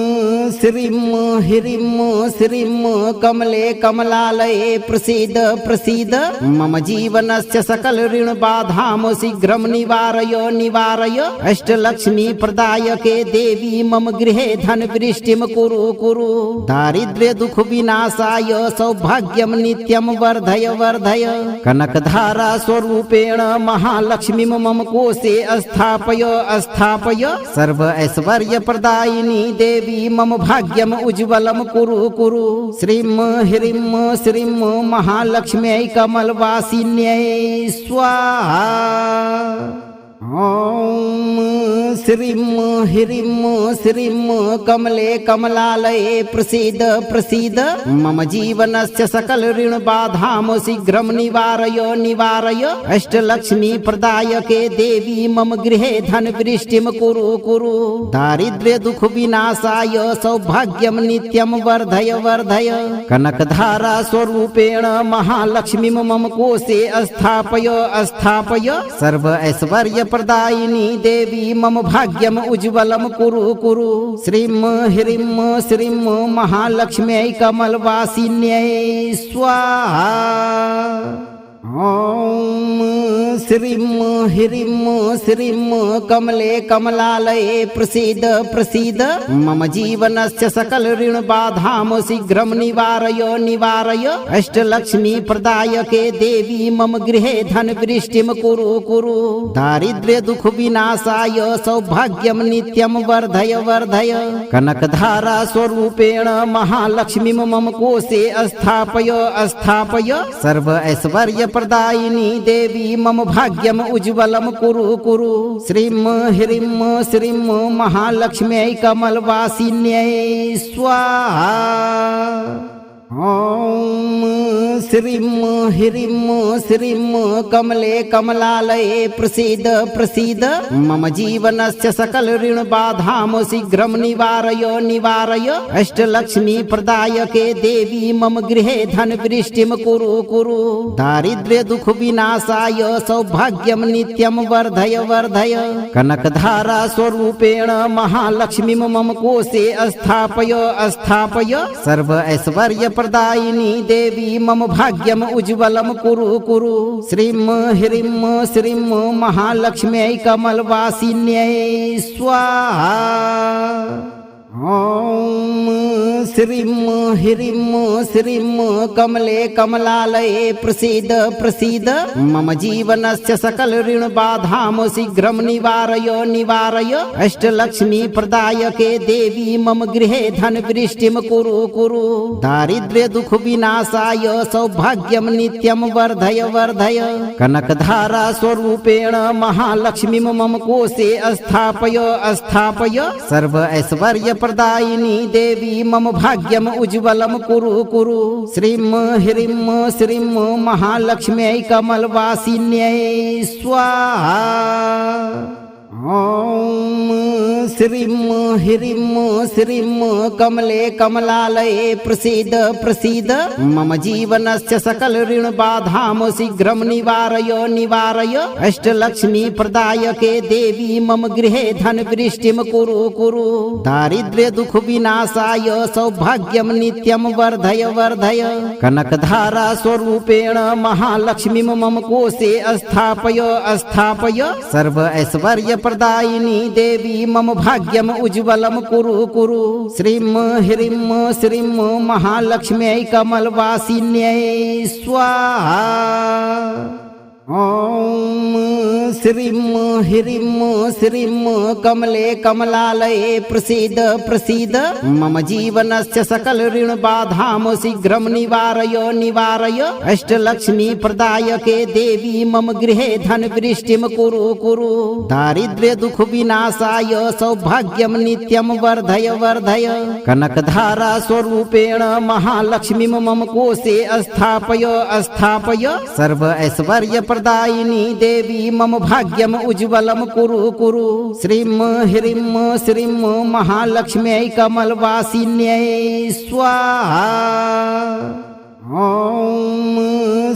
श्रीं ह्रीं श्रीं कमले कमलालये प्रसीद प्रसीद मम जीवनस्य सकल ऋण बाधां शीघ्रं निवारय निवारय अष्टलक्ष्मी प्रदायके देवी मम गृहे धन वृष्टिं कुरु कुरु दारिद्र्य दुख विनाशाय सौभाग्यं नित्यं वर्धय वर्धय कनकधारा स्वरूपेण महालक्ष्मीं मम कोशे स्थापय स्थापय सर्व ऐश्वर्य प्रदायिनी देवी मम भाग्यम उज्ज्वलम कुरु कुरु श्रीं ह्रीं श्रीं महालक्ष्म्यै कमलवासिन्यै स्वाहा। ॐ श्रीं ह्रीं श्रीं कमले कमलालये प्रसीद प्रसीद मम जीवनस्य सकल ऋण बाधां शीघ्रं निवारय निवारय अष्टलक्ष्मी प्रदायके देवी मम गृहे धन वृष्टिं कुरु कुरु दारिद्र्य दुख विनाशाय सौभाग्यं नित्यं वर्धय वर्धय कनकधारा स्वरूपेण महालक्ष्मीं मम कोशे स्थापय स्थापय सर्व ऐश्वर्य प्रदायिनी देवी मम भाग्यम उज्ज्वलम कुरु कुरु श्रीं ह्रीं श्रीं महालक्ष्म्यै कमलवासिन्यै स्वाहा। ॐ श्रीं ह्रीं श्रीं कमले कमलालये प्रसीद प्रसीद मम जीवनस्य सकल ऋण बाधां शीघ्रं निवारय निवारय अष्टलक्ष्मी प्रदायके देवी मम गृहे धन वृष्टिं कुरु कुरु दारिद्र्य दुख विनाशाय सौभाग्यं नित्यं वर्धय वर्धय कनकधारा स्वरूपेण महालक्ष्मीं मम कोशे स्थापय स्थापय सर्व ऐश्वर्य प्रदायिनी देवी मम भाग्यम उज्ज्वलम कुरु कुरु श्रीं ह्रीं श्रीं महालक्ष्म्यै कमलवासिन्यै स्वाहा। ॐ श्रीं ह्रीं श्रीं कमले कमलालये प्रसीद प्रसीद मम जीवनस्य सकल ऋण बाधां शीघ्रं निवारय निवारय अष्टलक्ष्मी प्रदायके देवी मम गृहे धन वृष्टिं कुरु कुरु दारिद्र्य दुख विनाशाय सौभाग्यं नित्यं वर्धय वर्धय कनकधारा स्वरूपेण महालक्ष्मीं मम कोशे स्थापय स्थापय सर्व ऐश्वर्य प्रदायिनी देवी मम भाग्यम उज्ज्वलम कुरु कुरु श्रीं ह्रीं श्रीं महालक्ष्म्यै कमलवासिन्यै स्वाहा। ॐ श्रीं ह्रीं श्रीं कमले कमलालये प्रसीद प्रसीद मम जीवनस्य सकल ऋण बाधां शीघ्रं निवारय निवारय अष्टलक्ष्मी प्रदायके देवी मम गृहे धन वृष्टिं कुरु कुरु दारिद्र्य दुख विनाशाय सौभाग्यं नित्यं वर्धय वर्धय कनकधारा स्वरूपेण महालक्ष्मीं मम कोशे स्थापय स्थापय सर्व ऐश्वर्य प्रदायिनी देवी मम भाग्यम उज्ज्वलम कुरु कुरु श्रीं ह्रीं श्रीं महालक्ष्म्यै कमलवासिन्यै स्वाहा। ॐ श्रीं ह्रीं श्रीं कमले कमलालये प्रसीद प्रसीद मम जीवनस्य सकल ऋण बाधां शीघ्रं निवारय निवारय अष्टलक्ष्मी प्रदायके देवी मम गृहे धन वृष्टिं कुरु कुरु दारिद्र्य दुख विनाशाय सौभाग्यं नित्यं वर्धय वर्धय कनकधारा स्वरूपेण महालक्ष्मीं मम कोशे स्थापय स्थापय सर्व ऐश्वर्य प्रदायिनी देवी मम भाग्यम उज्ज्वलम कुरु कुरु श्रीं ह्रीं श्रीं महालक्ष्म्यै कमलवासिन्यै स्वाहा। ॐ श्रीं ह्रीं श्रीं कमले कमलालये प्रसीद प्रसीद मम जीवनस्य सकल ऋण बाधाम शीघ्रं निवारय निवारय अष्टलक्ष्मी प्रदायके देवी मम गृहे धन वृष्टिं कुरु कुरु दारिद्र्य दुख विनाशाय सौभाग्यं नित्यं वर्धय वर्धय कनकधारा स्वरूपेण महालक्ष्मी मम कोशे स्थापय स्थापय सर्व ऐश्वर्य प्रदायिनी देवी मम भाग्यम उज्ज्वलम कुरु कुरु श्रीं ह्रीं श्रीं महालक्ष्म्यै कमलवासिन्यै स्वाहा। ॐ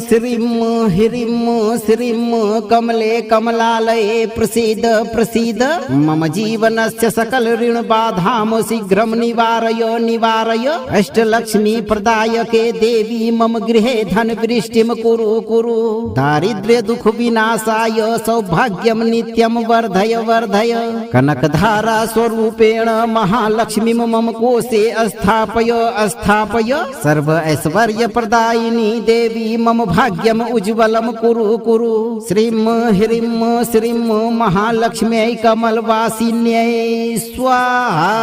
श्रीं ह्रीं श्रीं कमले कमलालये प्रसीद प्रसीद मम जीवनस्य सकल ऋण बाधाम शीघ्रं निवारय निवारय अष्टलक्ष्मी प्रदायके देवी मम गृहे धन वृष्टिं कुरु कुरु दारिद्र्य दुख विनाशाय सौभाग्यं नित्यं वर्धय वर्धय कनकधारा स्वरूपेण महालक्ष्मी मम कोशे स्थापय स्थापय सर्व ऐश्वर्य प्रदायिनी देवी मम भाग्यम उज्ज्वलम कुरु कुरु श्रीं ह्रीं श्रीं महालक्ष्म्यै कमलवासिन्यै स्वाहा।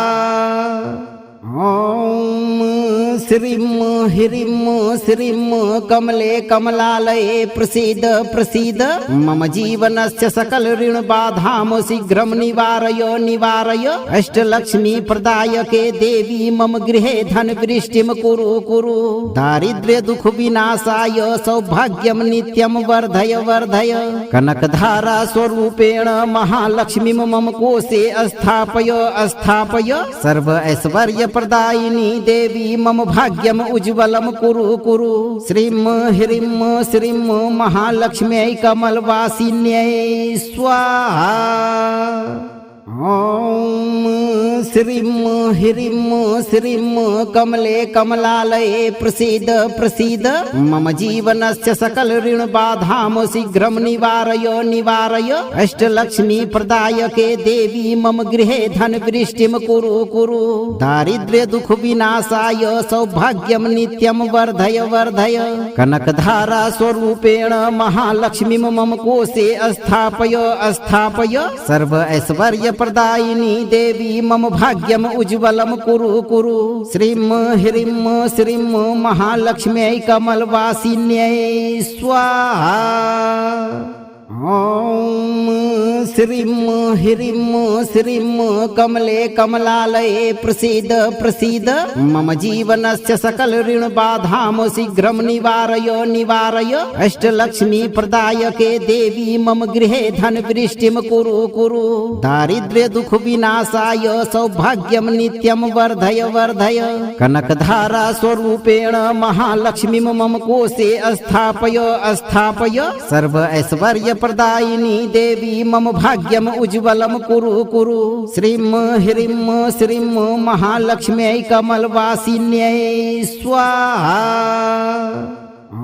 ॐ श्रीं ह्रीं श्रीं कमले कमलालये प्रसीद प्रसीद मम जीवनस्य सकल ऋण बाधाम शीघ्रं निवारय निवारय अष्टलक्ष्मी प्रदायके देवी मम गृहे धन वृष्टिं कुरु कुरु दारिद्र्य दुख विनाशाय सौभाग्यं नित्यं वर्धय वर्धय कनकधारा स्वरूपेण महालक्ष्मी मम कोशे स्थापय स्थापय सर्व ऐश्वर्य प्रदायिनी देवी मम भाग्यम उज्ज्वलम कुरु कुरु श्रीं ह्रीं श्रीं महालक्ष्म्यै कमलवासिन्यै स्वाहा। ॐ श्रीं ह्रीं श्रीं कमले कमलालये प्रसीद प्रसीद मम जीवनस्य सकल ऋण बाधाम शीघ्रं निवारय निवारय अष्टलक्ष्मी प्रदायके देवी मम गृहे धन वृष्टिं कुरु कुरु दारिद्र्य दुख विनाशाय सौभाग्यं नित्यं वर्धय वर्धय कनकधारा स्वरूपेण महालक्ष्मी मम कोशे स्थापय स्थापय सर्व ऐश्वर्य प्रदायिनी देवी मम भाग्यम उज्ज्वलम कुरु कुरु श्रीं ह्रीं श्रीं महालक्ष्म्यै कमलवासिन्यै स्वाहा। ॐ श्रीं ह्रीं श्रीं कमले कमलालये प्रसीद प्रसीद मम जीवनस्य सकल ऋण बाधाम शीघ्रं निवारय निवारय अष्टलक्ष्मी प्रदायके देवी मम गृहे धन वृष्टिं कुरु कुरु दारिद्र्य दुख विनाशाय सौभाग्यं नित्यं वर्धय वर्धय कनकधारा स्वरूपेण महालक्ष्मी मम कोशे स्थापय स्थापय सर्व ऐश्वर्य प्रदायिनी देवी मम भाग्यम उज्ज्वलम कुरु कुरु श्रीं ह्रीं श्रीं महालक्ष्म्यै कमलवासिन्यै स्वाहा।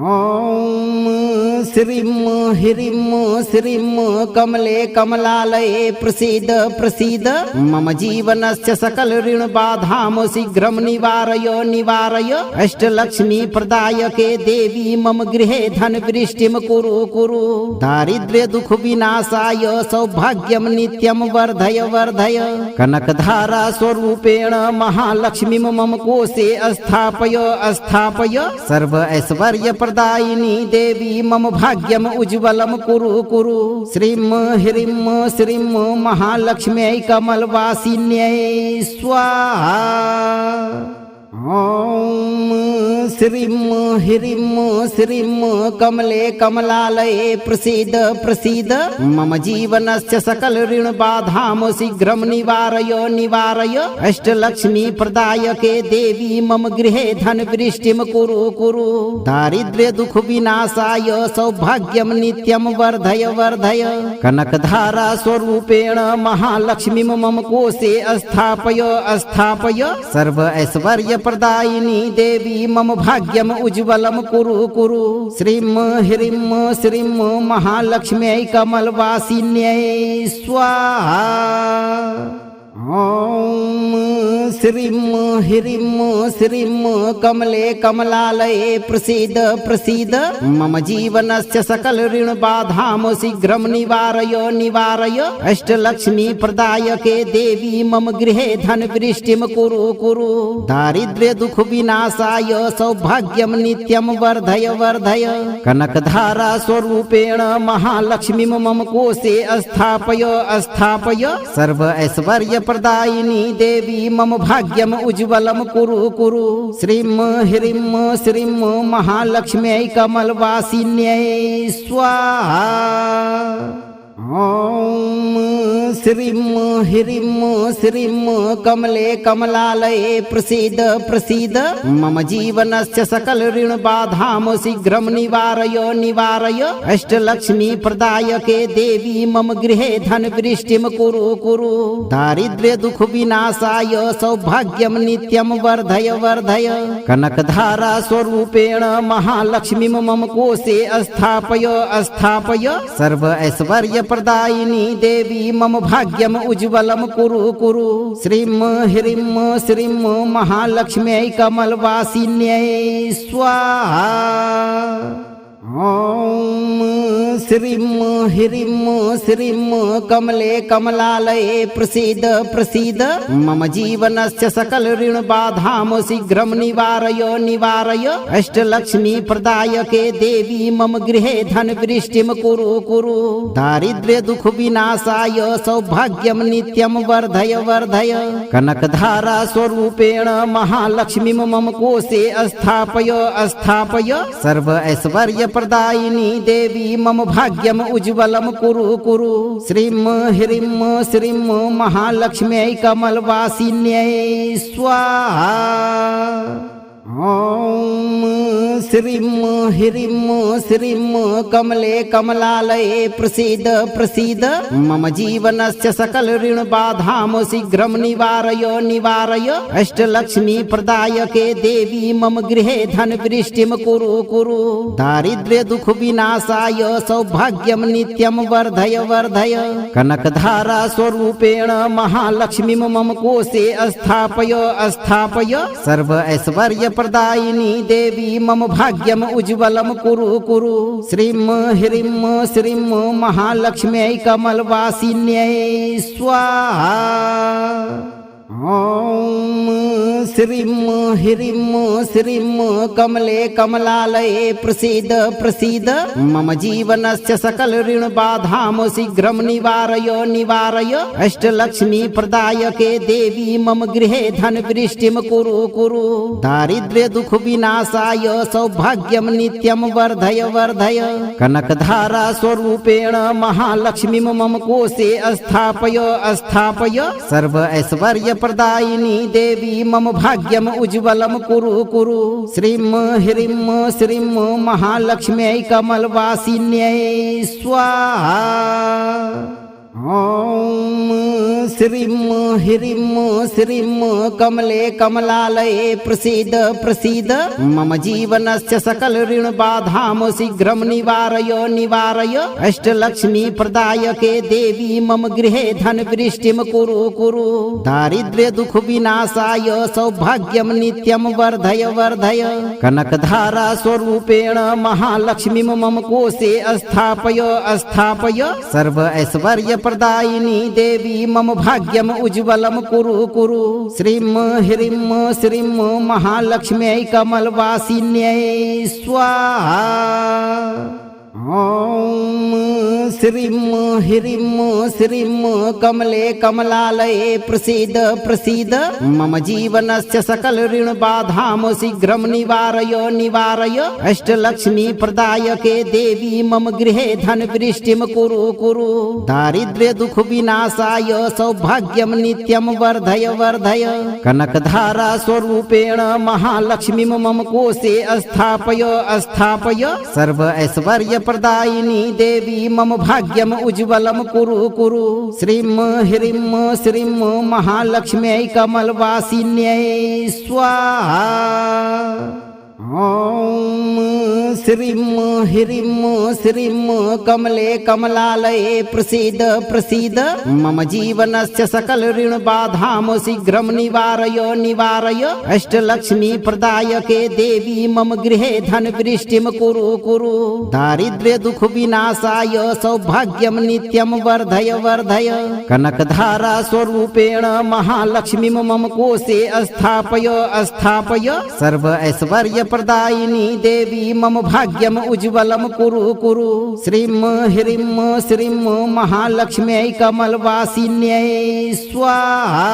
ॐ श्रीं ह्रीं श्रीं कमले कमलालये प्रसीद प्रसीद मम जीवनस्य सकल ऋण बाधाम शीघ्रं निवारय निवारय अष्टलक्ष्मी प्रदायके देवी मम गृहे धन वृष्टिं कुरु कुरु दारिद्र्य दुख विनाशाय सौभाग्यं नित्यं वर्धय वर्धय कनकधारा स्वरूपेण महालक्ष्मी मम कोशे स्थापय स्थापय सर्व ऐश्वर्य प्रदायिनी देवी मम भाग्यम उज्ज्वलम कुरु कुरु श्रीं ह्रीं श्रीं महालक्ष्म्यै कमलवासिन्यै स्वाहा। ॐ श्रीं ह्रीं श्रीं कमले कमलालये प्रसीद प्रसीद मम जीवनस्य सकल ऋण बाधाम शीघ्रं निवारय निवारय अष्टलक्ष्मी प्रदायके देवी मम गृहे धन वृष्टिं कुरु कुरु दारिद्र्य दुख विनाशाय सौभाग्यं नित्यं वर्धय वर्धय कनकधारा स्वरूपेण महालक्ष्मी मम कोशे स्थापय स्थापय सर्व ऐश्वर्य प्रदायिनी देवी मम भाग्यम उज्ज्वलम कुरु कुरु श्रीं ह्रीं श्रीं महालक्ष्म्यै कमलवासिन्यै स्वाहा। ॐ श्रीं ह्रीं श्रीं कमले कमलालये प्रसीद प्रसीद मम जीवनस्य सकल ऋण बाधां शीघ्रं निवारय निवारय अष्टलक्ष्मी प्रदायके देवी मम गृहे धन वृष्टिं कुरु कुरु दारिद्र्य दुख विनाशाय सौभाग्यं नित्यं वर्धय वर्धय कनकधारा स्वरूपेण महालक्ष्मीं मम कोशे स्थापय स्थापय सर्व ऐश्वर्य प्रदायिनी देवी मम भाग्यम उज्ज्वलम कुरु कुरु श्रीं ह्रीं श्रीं महालक्ष्म्यै कमलवासिन्यै स्वाहा। ॐ श्रीं ह्रीं श्रीं कमले कमलालये प्रसीद प्रसीद मम जीवनस्य सकल ऋण बाधां शीघ्रं निवारय निवारय अष्टलक्ष्मी प्रदायके देवी मम गृहे धन वृष्टिं कुरु कुरु दारिद्र्य दुख विनाशाय सौभाग्यं नित्यं वर्धय वर्धय कनकधारा स्वरूपेण महालक्ष्मीं मम कोशे स्थापय स्थापय सर्व ऐश्वर्य प्रदायिनी देवी मम भाग्यम उज्ज्वलम कुरु कुरु श्रीं ह्रीं श्रीं महालक्ष्म्यै कमलवासिन्यै स्वाहा। ॐ श्रीं ह्रीं श्रीं कमले कमलालये प्रसीद प्रसीद मम जीवनस्य सकल ऋण बाधां शीघ्रं निवारय निवारय अष्टलक्ष्मी प्रदायके देवी मम गृहे धन वृष्टिं कुरु कुरु दारिद्र्य दुख विनाशाय सौभाग्यं नित्यं वर्धय वर्धय कनकधारा स्वरूपेण महालक्ष्मीं मम कोशे स्थापय स्थापय सर्व ऐश्वर्य प्रदायिनी देवी मम भाग्यम उज्ज्वलम कुरु कुरु श्रीं ह्रीं श्रीं महालक्ष्म्यै कमलवासिन्यै स्वाहा। ॐ श्रीं ह्रीं श्रीं कमले कमलालये प्रसीद प्रसीद मम जीवनस्य सकल ऋण बाधां शीघ्रं निवारय निवारय अष्टलक्ष्मी प्रदायके देवी मम गृहे धन वृष्टिं कुरु कुरु दारिद्र्य दुख विनाशाय सौभाग्यं नित्यं वर्धय वर्धय कनकधारा स्वरूपेण महालक्ष्मीं मम कोशे स्थापय स्थापय सर्व ऐश्वर्य प्रदायिनी देवी मम भाग्यम उज्ज्वलम कुरु कुरु श्रीं ह्रीं श्रीं महालक्ष्म्यै कमलवासिन्यै स्वाहा। ॐ श्रीं ह्रीं श्रीं कमले कमलालये प्रसीद प्रसीद मम जीवनस्य सकल ऋण बाधां शीघ्रं निवारय निवारय अष्टलक्ष्मी प्रदायके देवी मम गृहे धन वृष्टिं कुरु कुरु दारिद्र्य दुख विनाशाय सौभाग्यं नित्यं वर्धय वर्धय कनकधारा स्वरूपेण महालक्ष्मीं मम कोशे स्थापय स्थापय सर्व ऐश्वर्य प्रदायिनी देवी मम भाग्यम उज्ज्वलम कुरु कुरु श्रीं ह्रीं श्रीं महालक्ष्म्यै कमलवासिन्यै स्वाहा। ॐ श्रीं ह्रीं श्रीं कमले कमलालये प्रसीद प्रसीद मम जीवनस्य सकल ऋण बाधां शीघ्रं निवारय निवारय अष्टलक्ष्मी प्रदायके देवी मम गृहे धन वृष्टिं कुरु कुरु दारिद्र्य दुख विनाशाय सौभाग्यं नित्यं वर्धय वर्धय कनकधारा स्वरूपेण महालक्ष्मीं मम कोशे स्थापय स्थापय सर्व ऐश्वर्य प्रदायिनी देवी मम भाग्यम उज्ज्वलम कुरु कुरु श्रीं ह्रीं श्रीं महालक्ष्म्यै कमलवासिन्यै स्वाहा। ॐ श्रीं ह्रीं श्रीं कमले कमलालये प्रसीद प्रसीद मम जीवनस्य सकल ऋण बाधां शीघ्रं निवारय निवारय अष्टलक्ष्मी प्रदायके देवी मम गृहे धन वृष्टिं कुरु कुरु दारिद्र्य दुख विनाशाय सौभाग्यं नित्यं वर्धय वर्धय कनकधारा स्वरूपेण महालक्ष्मीं मम कोशे स्थापय स्थापय सर्व ऐश्वर्य प्रदायिनी देवी मम भाग्यम उज्ज्वलम कुरु कुरु श्रीं ह्रीं श्रीं महालक्ष्म्यै कमलवासिन्यै स्वाहा। ॐ श्रीं ह्रीं श्रीं कमले कमलालये प्रसीद प्रसीद मम जीवनस्य सकल ऋण बाधां शीघ्रं निवारय निवारय अष्टलक्ष्मी प्रदायके देवी मम गृहे धन वृष्टिं कुरु कुरु दारिद्र्य दुख विनाशाय सौभाग्यं नित्यं वर्धय वर्धय कनकधारा स्वरूपेण महालक्ष्मीं मम कोशे स्थापय स्थापय सर्व ऐश्वर्य प्रदायिनी देवी मम भाग्यम उज्ज्वलम कुरु कुरु श्रीं ह्रीं श्रीं महालक्ष्म्यै कमलवासिन्यै स्वाहा।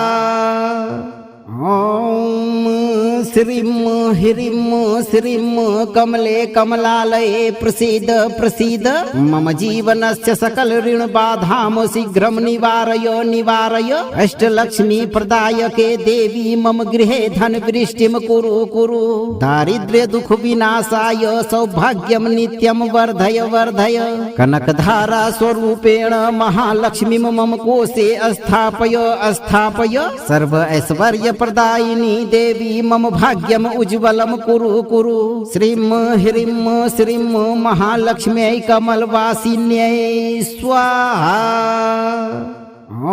ॐ श्रीं ह्रीं श्रीं कमले कमलालये प्रसीद प्रसीद मम जीवनस्य सकल ऋण बाधां शीघ्रं निवारय निवारय अष्टलक्ष्मी प्रदायके देवी मम गृहे धन वृष्टिं कुरु कुरु दारिद्र्य दुख विनाशाय सौभाग्यं नित्यं वर्धय वर्धय कनकधारा स्वरूपेण महालक्ष्मीं मम कोशे स्थापय स्थापय सर्व ऐश्वर्य प्रदायिनी देवी मम भाग्यम उज्ज्वलम कुरु कुरु श्रीं ह्रीं श्रीं महालक्ष्म्यै कमलवासिन्यै स्वाहा। ॐ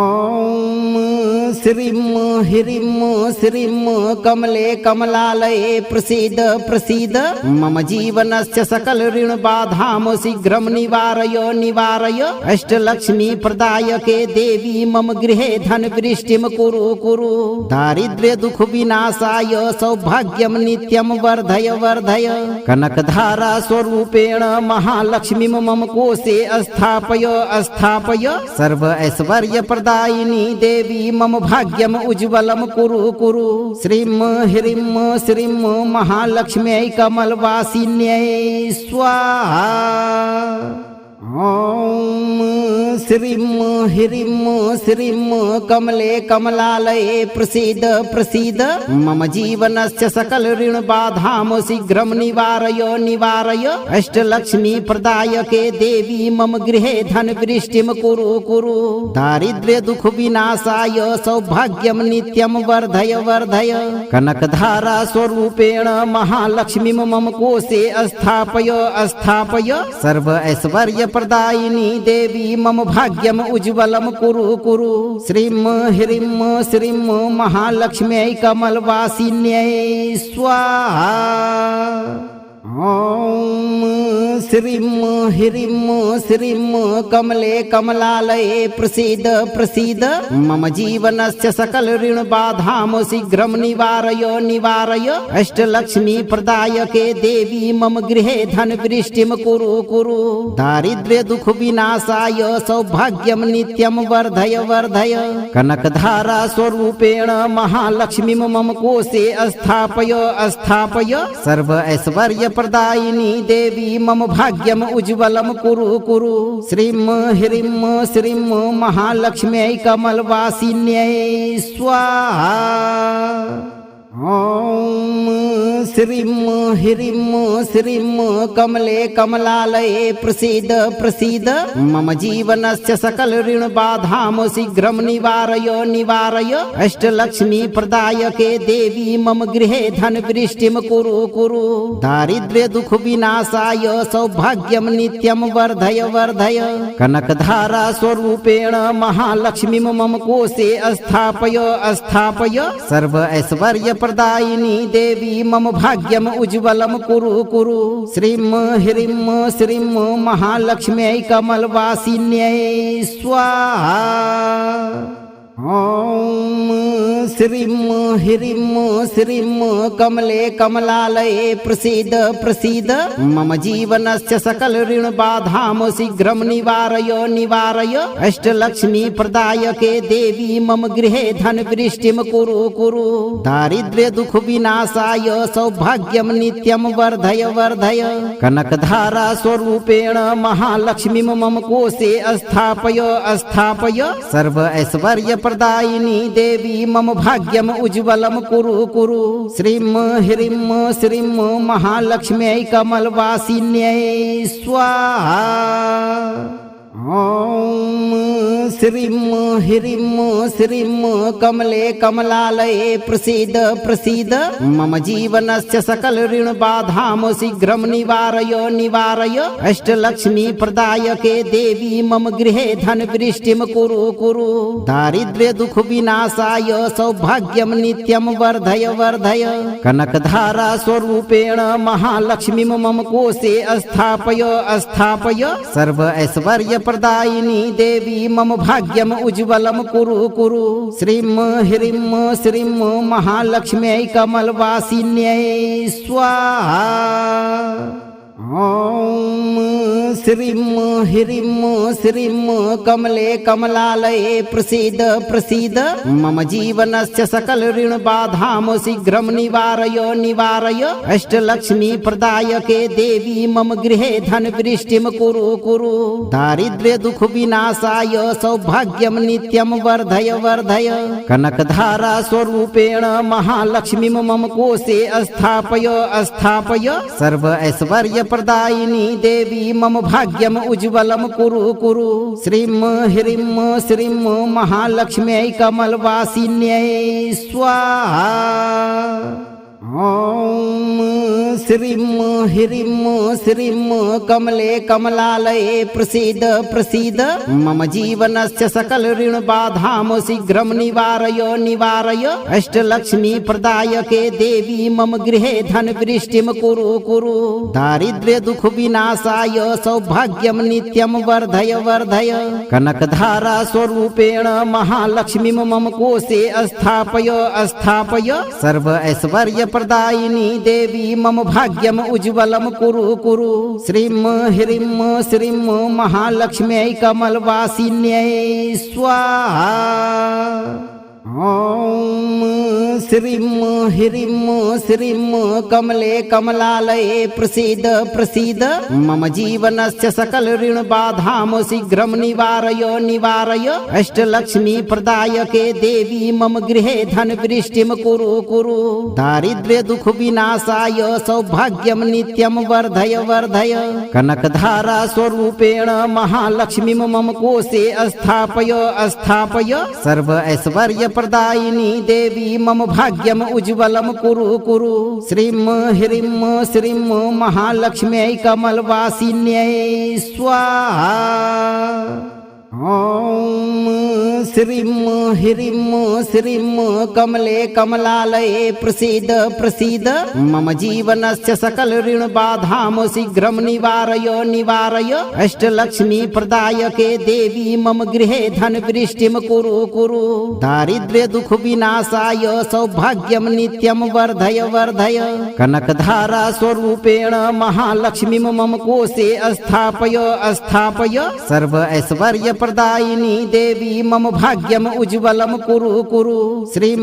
श्रीं ह्रीं श्रीं कमले कमलालये प्रसीद प्रसीद मम जीवनस्य सकल ऋण बाधां शीघ्रं निवारय निवारय अष्टलक्ष्मी प्रदायके देवी मम गृहे धन वृष्टिं कुरु कुरु दारिद्र्य दुख विनाशाय सौभाग्यं नित्यं वर्धय वर्धय कनकधारा स्वरूपेण महालक्ष्मीं मम कोशे स्थापय स्थापय सर्व ऐश्वर्य प्रदायिनी देवी मम भाग्यम उज्ज्वलम कुरु कुरु श्रीं ह्रीं श्रीं महालक्ष्म्यै कमलवासिन्यै स्वाहा। ॐ श्रीं ह्रीं श्रीं कमले कमलालये प्रसीद प्रसीद मम जीवनस्य सकल ऋण बाधां शीघ्रं निवारय निवारय अष्टलक्ष्मी प्रदायके देवी मम गृहे धन वृष्टिं कुरु कुरु दारिद्र्य दुख विनाशाय सौभाग्यं नित्यं वर्धय वर्धय कनकधारा स्वरूपेण महालक्ष्मीं मम कोशे स्थापय स्थापय सर्व ऐश्वर्य प्रदायिनी देवी मम भाग्यम उज्ज्वलम कुरु कुरु श्रीं ह्रीं श्रीं महालक्ष्म्यै कमलवासिन्यै स्वाहा। ॐ श्रीं ह्रीं श्रीं कमले कमलालये प्रसीद प्रसीद मम जीवनस्य सकल ऋण बाधां शीघ्रं निवारय निवारय अष्टलक्ष्मी प्रदायके देवी मम गृहे धन वृष्टिं कुरु कुरु दारिद्र्य दुख विनाशाय सौभाग्यं नित्यं वर्धय वर्धय कनकधारा स्वरूपेण महालक्ष्मीं मम कोशे स्थापय स्थापय सर्व ऐश्वर्य प्रदायिनी देवी मम भाग्यम उज्ज्वलम कुरु कुरु श्रीं ह्रीं श्रीं महालक्ष्म्यै कमलवासिन्यै स्वाहा। ॐ श्रीं ह्रीं श्रीं कमले कमलालये प्रसीद प्रसीद मम जीवनस्य सकल ऋण बाधां शीघ्रं निवारय निवारय अष्टलक्ष्मी प्रदायके देवी मम गृहे धन वृष्टिं कुरु कुरु दारिद्र्य दुख विनाशाय सौभाग्यं नित्यं वर्धय वर्धय कनकधारा स्वरूपेण महालक्ष्मीं मम कोशे स्थापय स्थापय सर्व ऐश्वर्य प्रदायिनी देवी मम भाग्यम उज्ज्वलम कुरु कुरु श्रीं ह्रीं श्रीं महालक्ष्म्यै कमलवासिन्यै स्वाहा। ॐ श्रीं ह्रीं श्रीं कमले कमलालये प्रसीद प्रसीद मम जीवनस्य सकल ऋण बाधां शीघ्रं निवारय निवारय अष्टलक्ष्मी प्रदायके देवी मम गृहे धन वृष्टिं कुरु कुरु दारिद्र्य दुख विनाशाय सौभाग्यं नित्यं वर्धय वर्धय कनकधारा स्वरूपेण महालक्ष्मीं मम कोशे स्थापय स्थापय सर्व ऐश्वर्य प्रदायिनी देवी मम भाग्यम उज्ज्वलम कुरु कुरु श्रीं ह्रीं श्रीं महालक्ष्म्यै कमलवासिन्यै स्वाहा। ॐ श्रीं कमले कमलालये प्रसीद प्रसीद मम जीवनस्य सकल ऋण बाधां शीघ्रं निवारय अष्टलक्ष्मी प्रदायके देवी मम गृहे धन वृष्टिं कुरु दारिद्र्य दुख विनाशाय सौभाग्यं नित्यं वर्धय कनकधारा स्वरूपेण महालक्ष्मी मम कोशे स्थापय सर्व ऐश्वर्य प्रदायिनी देवी मम भाग्यम उज्ज्वलम कुरु श्रीं महालक्ष्म्यै कमलवासिन्यै स्वाहा। ॐ श्रीं कमले कमलालये प्रसीद मम जीवनस्य सकल ऋण बाधां शीघ्रं निवारय अष्टलक्ष्मी प्रदायके देवी मम गृहे धन वृष्टिं कुरु दारिद्र्य दुख विनाशाय सौभाग्यं नित्यं वर्धय कनकधारा स्वरूपेण महालक्ष्मी मम कोशे स्थापय सर्व ऐश्वर्य प्रदायिनी देवी मम भाग्यम उज्ज्वलम कुरु श्रीं महालक्ष्म्यै कमलवासिन्यै स्वाहा। ॐ श्रीं कमले कमलालये प्रसीद मम जीवनस्य सकल ऋण बाधां शीघ्रं निवारय अष्टलक्ष्मी प्रदायके देवी मम गृहे धन वृष्टिं कुरु दारिद्र्य दुख विनाशाय सौभाग्यं नित्यं वर्धय कनकधारा स्वरूपेण महालक्ष्मी मम कोशे स्थापय सर्व ऐश्वर्य प्रदायिनी देवी मम भाग्यम उज्ज्वलम कुरु श्रीं महालक्ष्म्यै कमलवासिन्यै स्वाहा। ॐ श्रीं कमले कमलालये प्रसीद मम जीवनस्य सकल ऋण बाधां शीघ्रं निवारय अष्टलक्ष्मी प्रदायके देवी मम गृहे धन वृष्टिं कुरु दारिद्र्य दुख विनाशाय सौभाग्यं नित्यं वर्धय कनकधारा स्वरूपेण महालक्ष्मी मम कोशे स्थापय सर्व ऐश्वर्य प्रदायिनी देवी मम भाग्यम उज्ज्वलम कुरु श्रीं महालक्ष्म्यै कमलवासिन्यै स्वाहा। ॐ श्रीं कमले कमलालये प्रसीद मम जीवनस्य सकल ऋण बाधां शीघ्रं निवारय अष्टलक्ष्मी प्रदायके देवी मम गृहे धन वृष्टिं कुरु दारिद्र्य दुख विनाशाय सौभाग्यं नित्यं वर्धय कनकधारा स्वरूपेण महालक्ष्मी मम कोशे स्थापय सर्व ऐश्वर्य प्रदायिनी देवी मम भाग्यम उज्ज्वलम कुरु श्रीं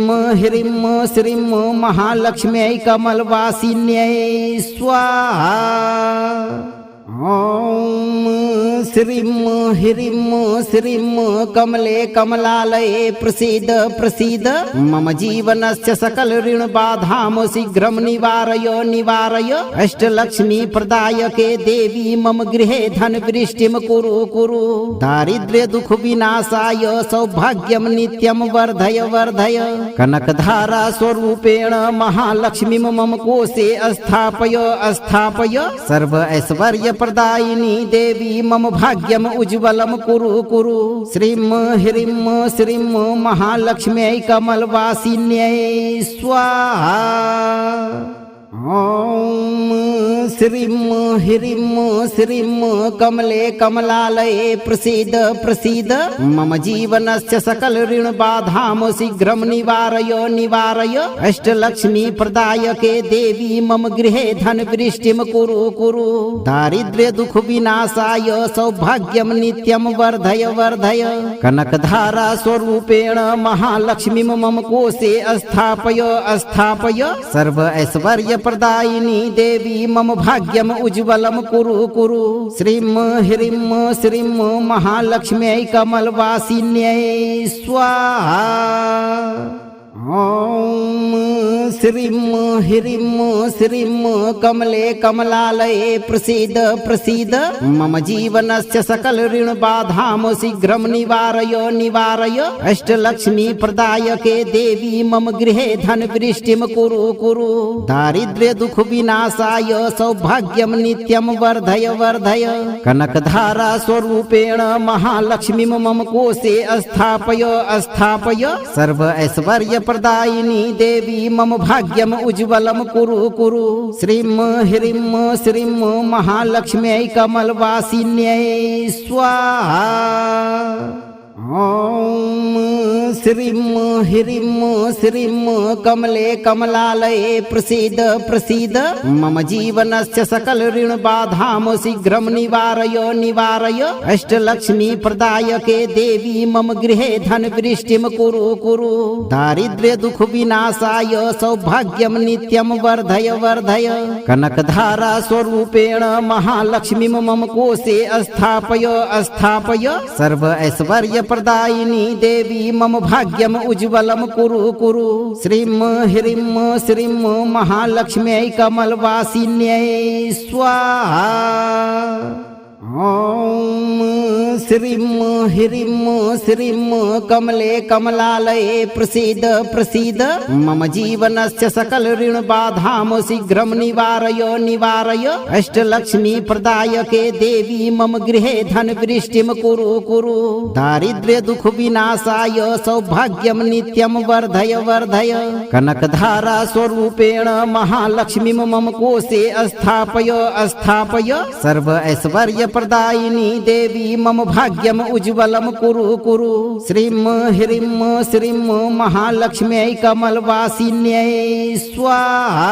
महालक्ष्म्यै कमलवासिन्यै स्वाहा। ॐ श्रीं कमले कमलालये प्रसीद मम जीवनस्य सकल ऋण बाधां शीघ्रं निवारय अष्टलक्ष्मी प्रदायके देवी मम गृहे धन वृष्टिं कुरु दारिद्र्य दुख विनाशाय सौभाग्यं नित्यं वर्धय कनकधारा स्वरूपेण महालक्ष्मी मम कोशे स्थापय सर्व ऐश्वर्य प्रदायिनी देवी मम भाग्यम उज्ज्वलम कुरु श्रीं महालक्ष्म्यै कमलवासिन्यै स्वाहा। ॐ श्रीं कमले कमलालये प्रसीद मम जीवनस्य सकल ऋण बाधां शीघ्रं निवारय अष्टलक्ष्मी प्रदायके देवी मम गृहे धन वृष्टिं कुरु दारिद्र्य दुख विनाशाय सौभाग्यं नित्यं वर्धय कनकधारा स्वरूपेण महालक्ष्मी मम कोशे स्थापय सर्व ऐश्वर्य प्रदायिनी देवी मम भाग्यम उज्ज्वलम कुरु श्रीं महालक्ष्म्यै कमलवासिन्यै स्वाहा। ॐ श्रीं ह्रीं श्रीं कमले कमलालये प्रसीद प्रसीद मम जीवनस्य सकल ऋण बाधां शीघ्रं निवारय निवारय अष्टलक्ष्मी प्रदायके देवी मम गृहे धन वृष्टिं कुरु कुरु दारिद्र्य दुख विनाशाय सौभाग्यं नित्यं वर्धय वर्धय कनकधारा स्वरूपेण महालक्ष्मीं मम कोशे स्थापय स्थापय सर्व ऐश्वर्य प्रदायिनी देवी मम भाग्यम उज्ज्वलम कुरु कुरु श्रीं ह्रीं श्रीं महालक्ष्म्यै कमलवासिन्यै स्वाहा। ॐ श्रीं ह्रीं श्रीं कमले कमलालये प्रसीद प्रसीद मम जीवनस्य सकल ऋण बाधां शीघ्रं निवारय निवारय अष्टलक्ष्मी प्रदायके देवी मम गृहे धन वृष्टिं कुरु कुरु दारिद्र्य दुख विनाशाय सौभाग्यं नित्यं वर्धय वर्धय कनकधारा स्वरूपेण महालक्ष्मीं मम कोशे स्थापय स्थापय सर्व ऐश्वर्य प्रदायिनी देवी मम भाग्यम उज्ज्वलम कुरु कुरु श्रीं ह्रीं श्रीं महालक्ष्म्यै कमलवासिन्यै स्वाहा। ॐ श्रीं ह्रीं श्रीं कमले कमलालये प्रसीद प्रसीद मम जीवनस्य सकल ऋण बाधां शीघ्रं निवारय निवारय अष्टलक्ष्मी प्रदायके देवी मम गृहे धन वृष्टिं कुरु कुरु दारिद्र्य दुख विनाशाय सौभाग्यं नित्यं वर्धय वर्धय कनकधारा स्वरूपेण महालक्ष्मीं मम कोशे स्थापय स्थापय सर्व ऐश्वर्य प्रदायिनी देवी मम भाग्यम उज्ज्वलम कुरु कुरु श्रीं ह्रीं श्रीं महालक्ष्म्यै कमलवासिन्यै स्वाहा।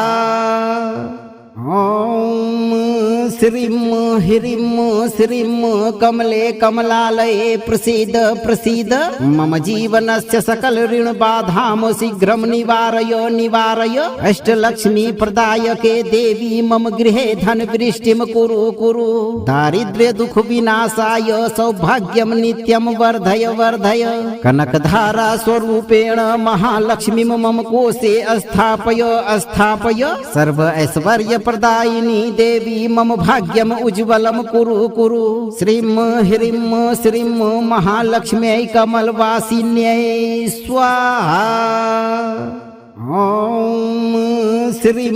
ॐ श्रीं ह्रीं श्रीं कमले कमलालये प्रसीद प्रसीद मम जीवनस्य सकल ऋण बाधां शीघ्रं निवारय निवारय अष्टलक्ष्मी प्रदायके देवी मम गृहे धन वृष्टिं कुरु कुरु दारिद्र्य दुख विनाशाय सौभाग्यं नित्यं वर्धय वर्धय कनकधारा स्वरूपेण महालक्ष्मीं मम कोशे स्थापय स्थापय सर्व ऐश्वर्य प्रदायिनी देवी मम भाग्यम उज्ज्वलम कुरु कुरु श्रीं ह्रीं श्रीं महालक्ष्म्यै कमलवासिन्यै स्वाहा। ॐ श्रीं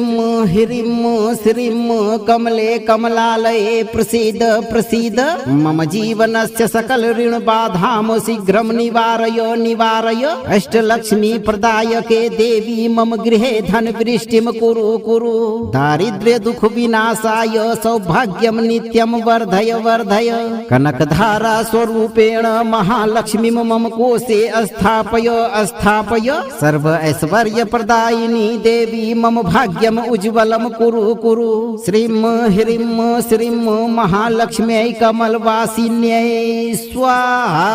ह्रीं श्रीं कमले कमलालये प्रसीद प्रसीद मम जीवनस्य सकल ऋण बाधां शीघ्रं निवारय निवारय अष्टलक्ष्मी प्रदायके देवी मम गृहे धन वृष्टिं कुरु कुरु दारिद्र्य दुख विनाशाय सौभाग्यं नित्यं वर्धय वर्धय कनकधारा स्वरूपेण महालक्ष्मीं मम कोशे स्थापय स्थापय सर्व ऐश्वर्य प्रदायिनी देवी मम भाग्यम उज्ज्वलम कुरु कुरु श्रीं ह्रीं श्रीं महालक्ष्म्यै कमलवासिन्यै स्वाहा।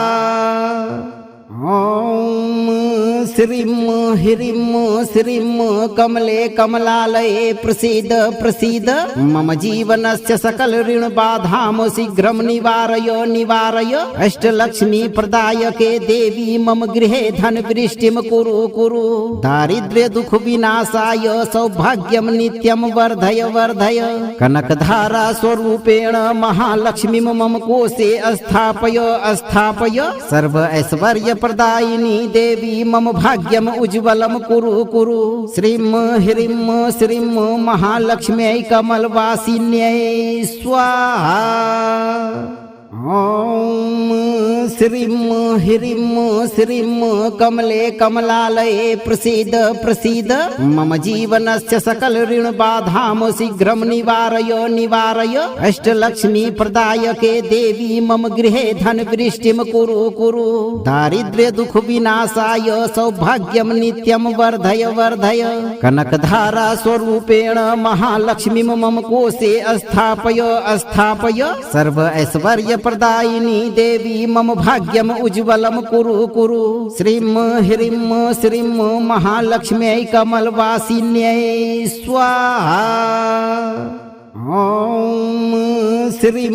ॐ श्रीं ह्रीं श्रीं कमले कमलालये प्रसीद प्रसीद मम जीवनस्य सकल ऋण बाधां शीघ्रं निवारय निवारय अष्टलक्ष्मी प्रदायके देवी मम गृहे धन वृष्टिं कुरु कुरु दारिद्र्य दुख विनाशाय सौभाग्यं नित्यं वर्धय वर्धय कनकधारा स्वरूपेण महालक्ष्मीं मम कोशे स्थापय स्थापय सर्व ऐश्वर्य प्रदायिनी देवी मम भाग्यम उज्ज्वलम कुरु कुरु श्रीं ह्रीं श्रीं महालक्ष्म्यै कमलवासिन्यै स्वाहा। ॐ श्रीं ह्रीं श्रीं कमले कमलालये प्रसीद प्रसीद मम जीवनस्य सकल ऋण बाधां शीघ्रं निवारय निवारय अष्टलक्ष्मी प्रदायके देवी मम गृहे धन वृष्टिं कुरु कुरु दारिद्र्य दुख विनाशाय सौभाग्यं नित्यं वर्धय वर्धय कनकधारा स्वरूपेण महालक्ष्मीं मम कोशे स्थापय स्थापय सर्व ऐश्वर्य प्रदायिनी देवी मम भाग्यम उज्ज्वलम कुरु कुरु श्रीं ह्रीं श्रीं महालक्ष्म्यै कमलवासिन्यै स्वाहा। ॐ श्रीं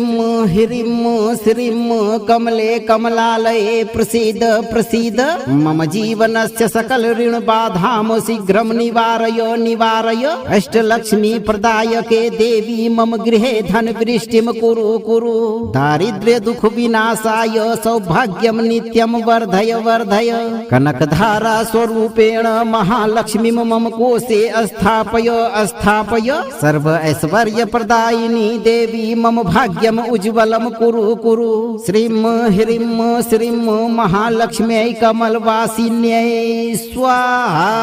ह्रीं श्रीं कमले कमलालये प्रसीद प्रसीद मम जीवनस्य सकल ऋण बाधां शीघ्रं निवारय निवारय अष्टलक्ष्मी प्रदायके देवी मम गृहे धन वृष्टिं कुरु कुरु दारिद्र्य दुख विनाशाय सौभाग्यं नित्यं वर्धय वर्धय कनकधारा स्वरूपेण महालक्ष्मीं मम कोशे स्थापय स्थापय सर्व ऐश्वर्य प्रदायिनी देवी मम भाग्यम उज्ज्वलम कुरु कुरु श्रीं ह्रीं श्रीं महालक्ष्म्यै कमलवासिन्यै स्वाहा।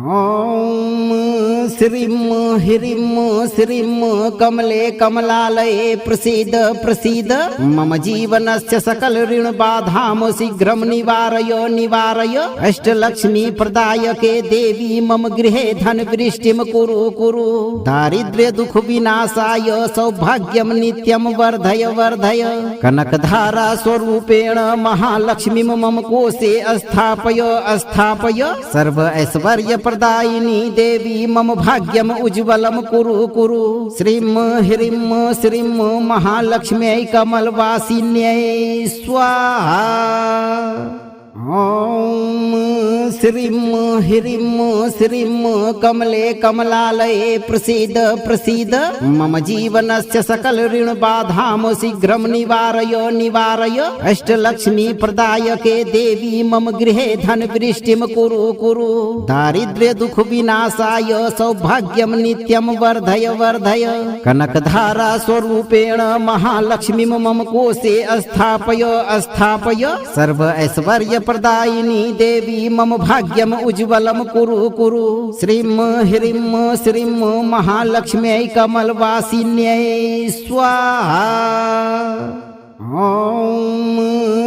ॐ श्रीं ह्रीं श्रीं कमले कमलालये प्रसीद प्रसीद मम जीवनस्य सकल ऋण बाधां शीघ्रं निवारय निवारय अष्टलक्ष्मी प्रदायके देवी मम गृहे धन वृष्टिं कुरु कुरु दारिद्र्य दुख विनाशाय सौभाग्यं नित्यं वर्धय वर्धय कनकधारा स्वरूपेण महालक्ष्मीं मम कोशे स्थापय स्थापय सर्व ऐश्वर्य प्रदायिनी देवी मम भाग्यम उज्ज्वलम कुरु कुरु श्रीं ह्रीं श्रीं महालक्ष्म्यै कमलवासिन्यै स्वाहा। ॐ श्रीं ह्रीं श्रीं कमले कमलालये प्रसीद प्रसीद मम जीवनस्य सकल ऋण बाधां शीघ्रं निवारय निवारय अष्टलक्ष्मी प्रदायके देवी मम गृहे धन वृष्टिं कुरु कुरु दारिद्र्य दुख विनाशाय सौभाग्यं नित्यं वर्धय वर्धय कनकधारा स्वरूपेण महालक्ष्मीं मम कोशे स्थापय स्थापय सर्व ऐश्वर्य प्रदायिनी देवी मम भाग्यम उज्ज्वलम कुरु कुरु श्रीं ह्रीं श्रीं महालक्ष्म्यै कमलवासिन्यै स्वाहा। ॐ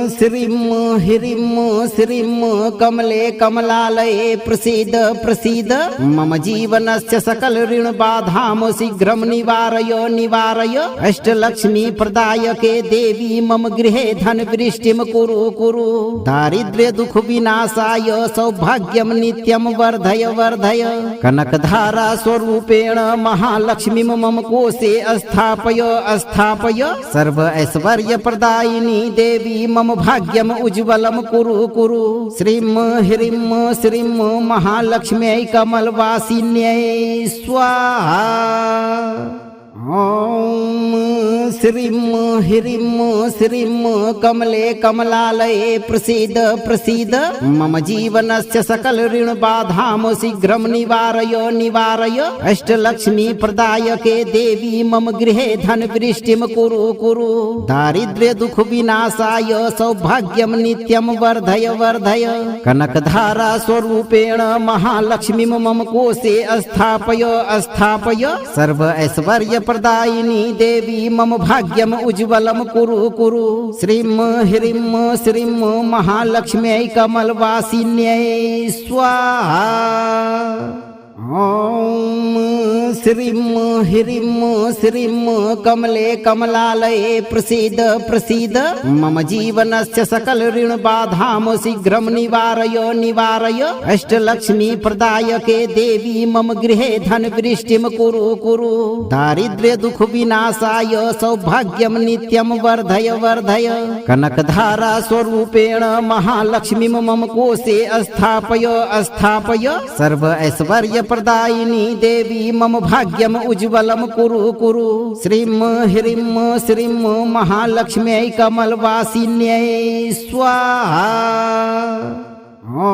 श्रीं ह्रीं श्रीं कमले कमलालये प्रसीद प्रसीद मम जीवनस्य सकल ऋण बाधां शीघ्रं निवारय निवारय अष्टलक्ष्मी प्रदायके देवी मम गृहे धन वृष्टिं कुरु कुरु दारिद्र्य दुख विनाशाय सौभाग्यं नित्यं वर्धय वर्धय कनकधारा स्वरूपेण महालक्ष्मीं मम कोशे स्थापय स्थापय सर्व ऐश्वर्य प्रदायिनी देवी मम भाग्यम उज्ज्वलम कुरु कुरु श्रीं ह्रीं श्रीं महालक्ष्म्यै कमलवासिन्यै स्वाहा। ॐ श्रीं ह्रीं श्रीं कमले कमलालये प्रसीद प्रसीद मम जीवनस्य सकल ऋण बाधां शीघ्रं निवारय निवारय अष्टलक्ष्मी प्रदायके देवी मम गृहे धन वृष्टिं कुरु कुरु दारिद्र्य दुख विनाशाय सौभाग्यं नित्यं वर्धय वर्धय कनकधारा स्वरूपेण महालक्ष्मीं मम कोशे स्थापय स्थापय सर्व ऐश्वर्य प्रदायिनी देवी मम भाग्यम उज्ज्वलम कुरु कुरु श्रीं ह्रीं श्रीं महालक्ष्म्यै कमलवासिन्यै स्वाहा। ॐ श्रीं ह्रीं श्रीं कमले कमलालये प्रसीद प्रसीद मम जीवनस्य सकल ऋण बाधां शीघ्रं निवारय निवारय अष्टलक्ष्मी प्रदायके देवी मम गृहे धन वृष्टिं कुरु कुरु दारिद्र्य दुख विनाशाय सौभाग्यं नित्यं वर्धय वर्धय कनकधारा स्वरूपेण महालक्ष्मीं मम कोशे स्थापय स्थापय सर्व ऐश्वर्य प्रदायिनी देवी मम भाग्यम उज्ज्वलम कुरु कुरु श्रीं ह्रीं श्रीं महालक्ष्म्यै कमलवासिन्यै स्वाहा। ॐ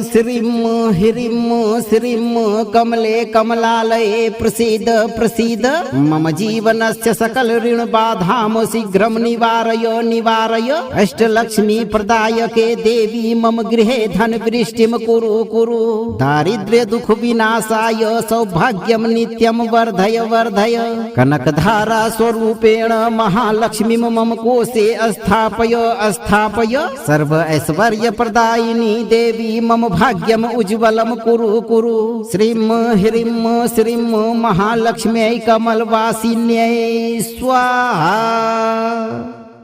श्रीं ह्रीं श्रीं कमले कमलालये प्रसीद प्रसीद मम जीवनस्य सकल ऋण बाधां शीघ्रं निवारय निवारय अष्टलक्ष्मी प्रदायके देवी मम गृहे धन वृष्टिं कुरु कुरु दारिद्र्य दुख विनाशाय सौभाग्यं नित्यं वर्धय वर्धय कनकधारा स्वरूपेण महालक्ष्मीं मम कोशे स्थापय स्थापय सर्व ऐश्वर्य प्रदायिनी देवी मम भाग्यम उज्ज्वलम कुरु कुरु श्रीं ह्रीं श्रीं महालक्ष्म्यै कमलवासिन्यै स्वाहा।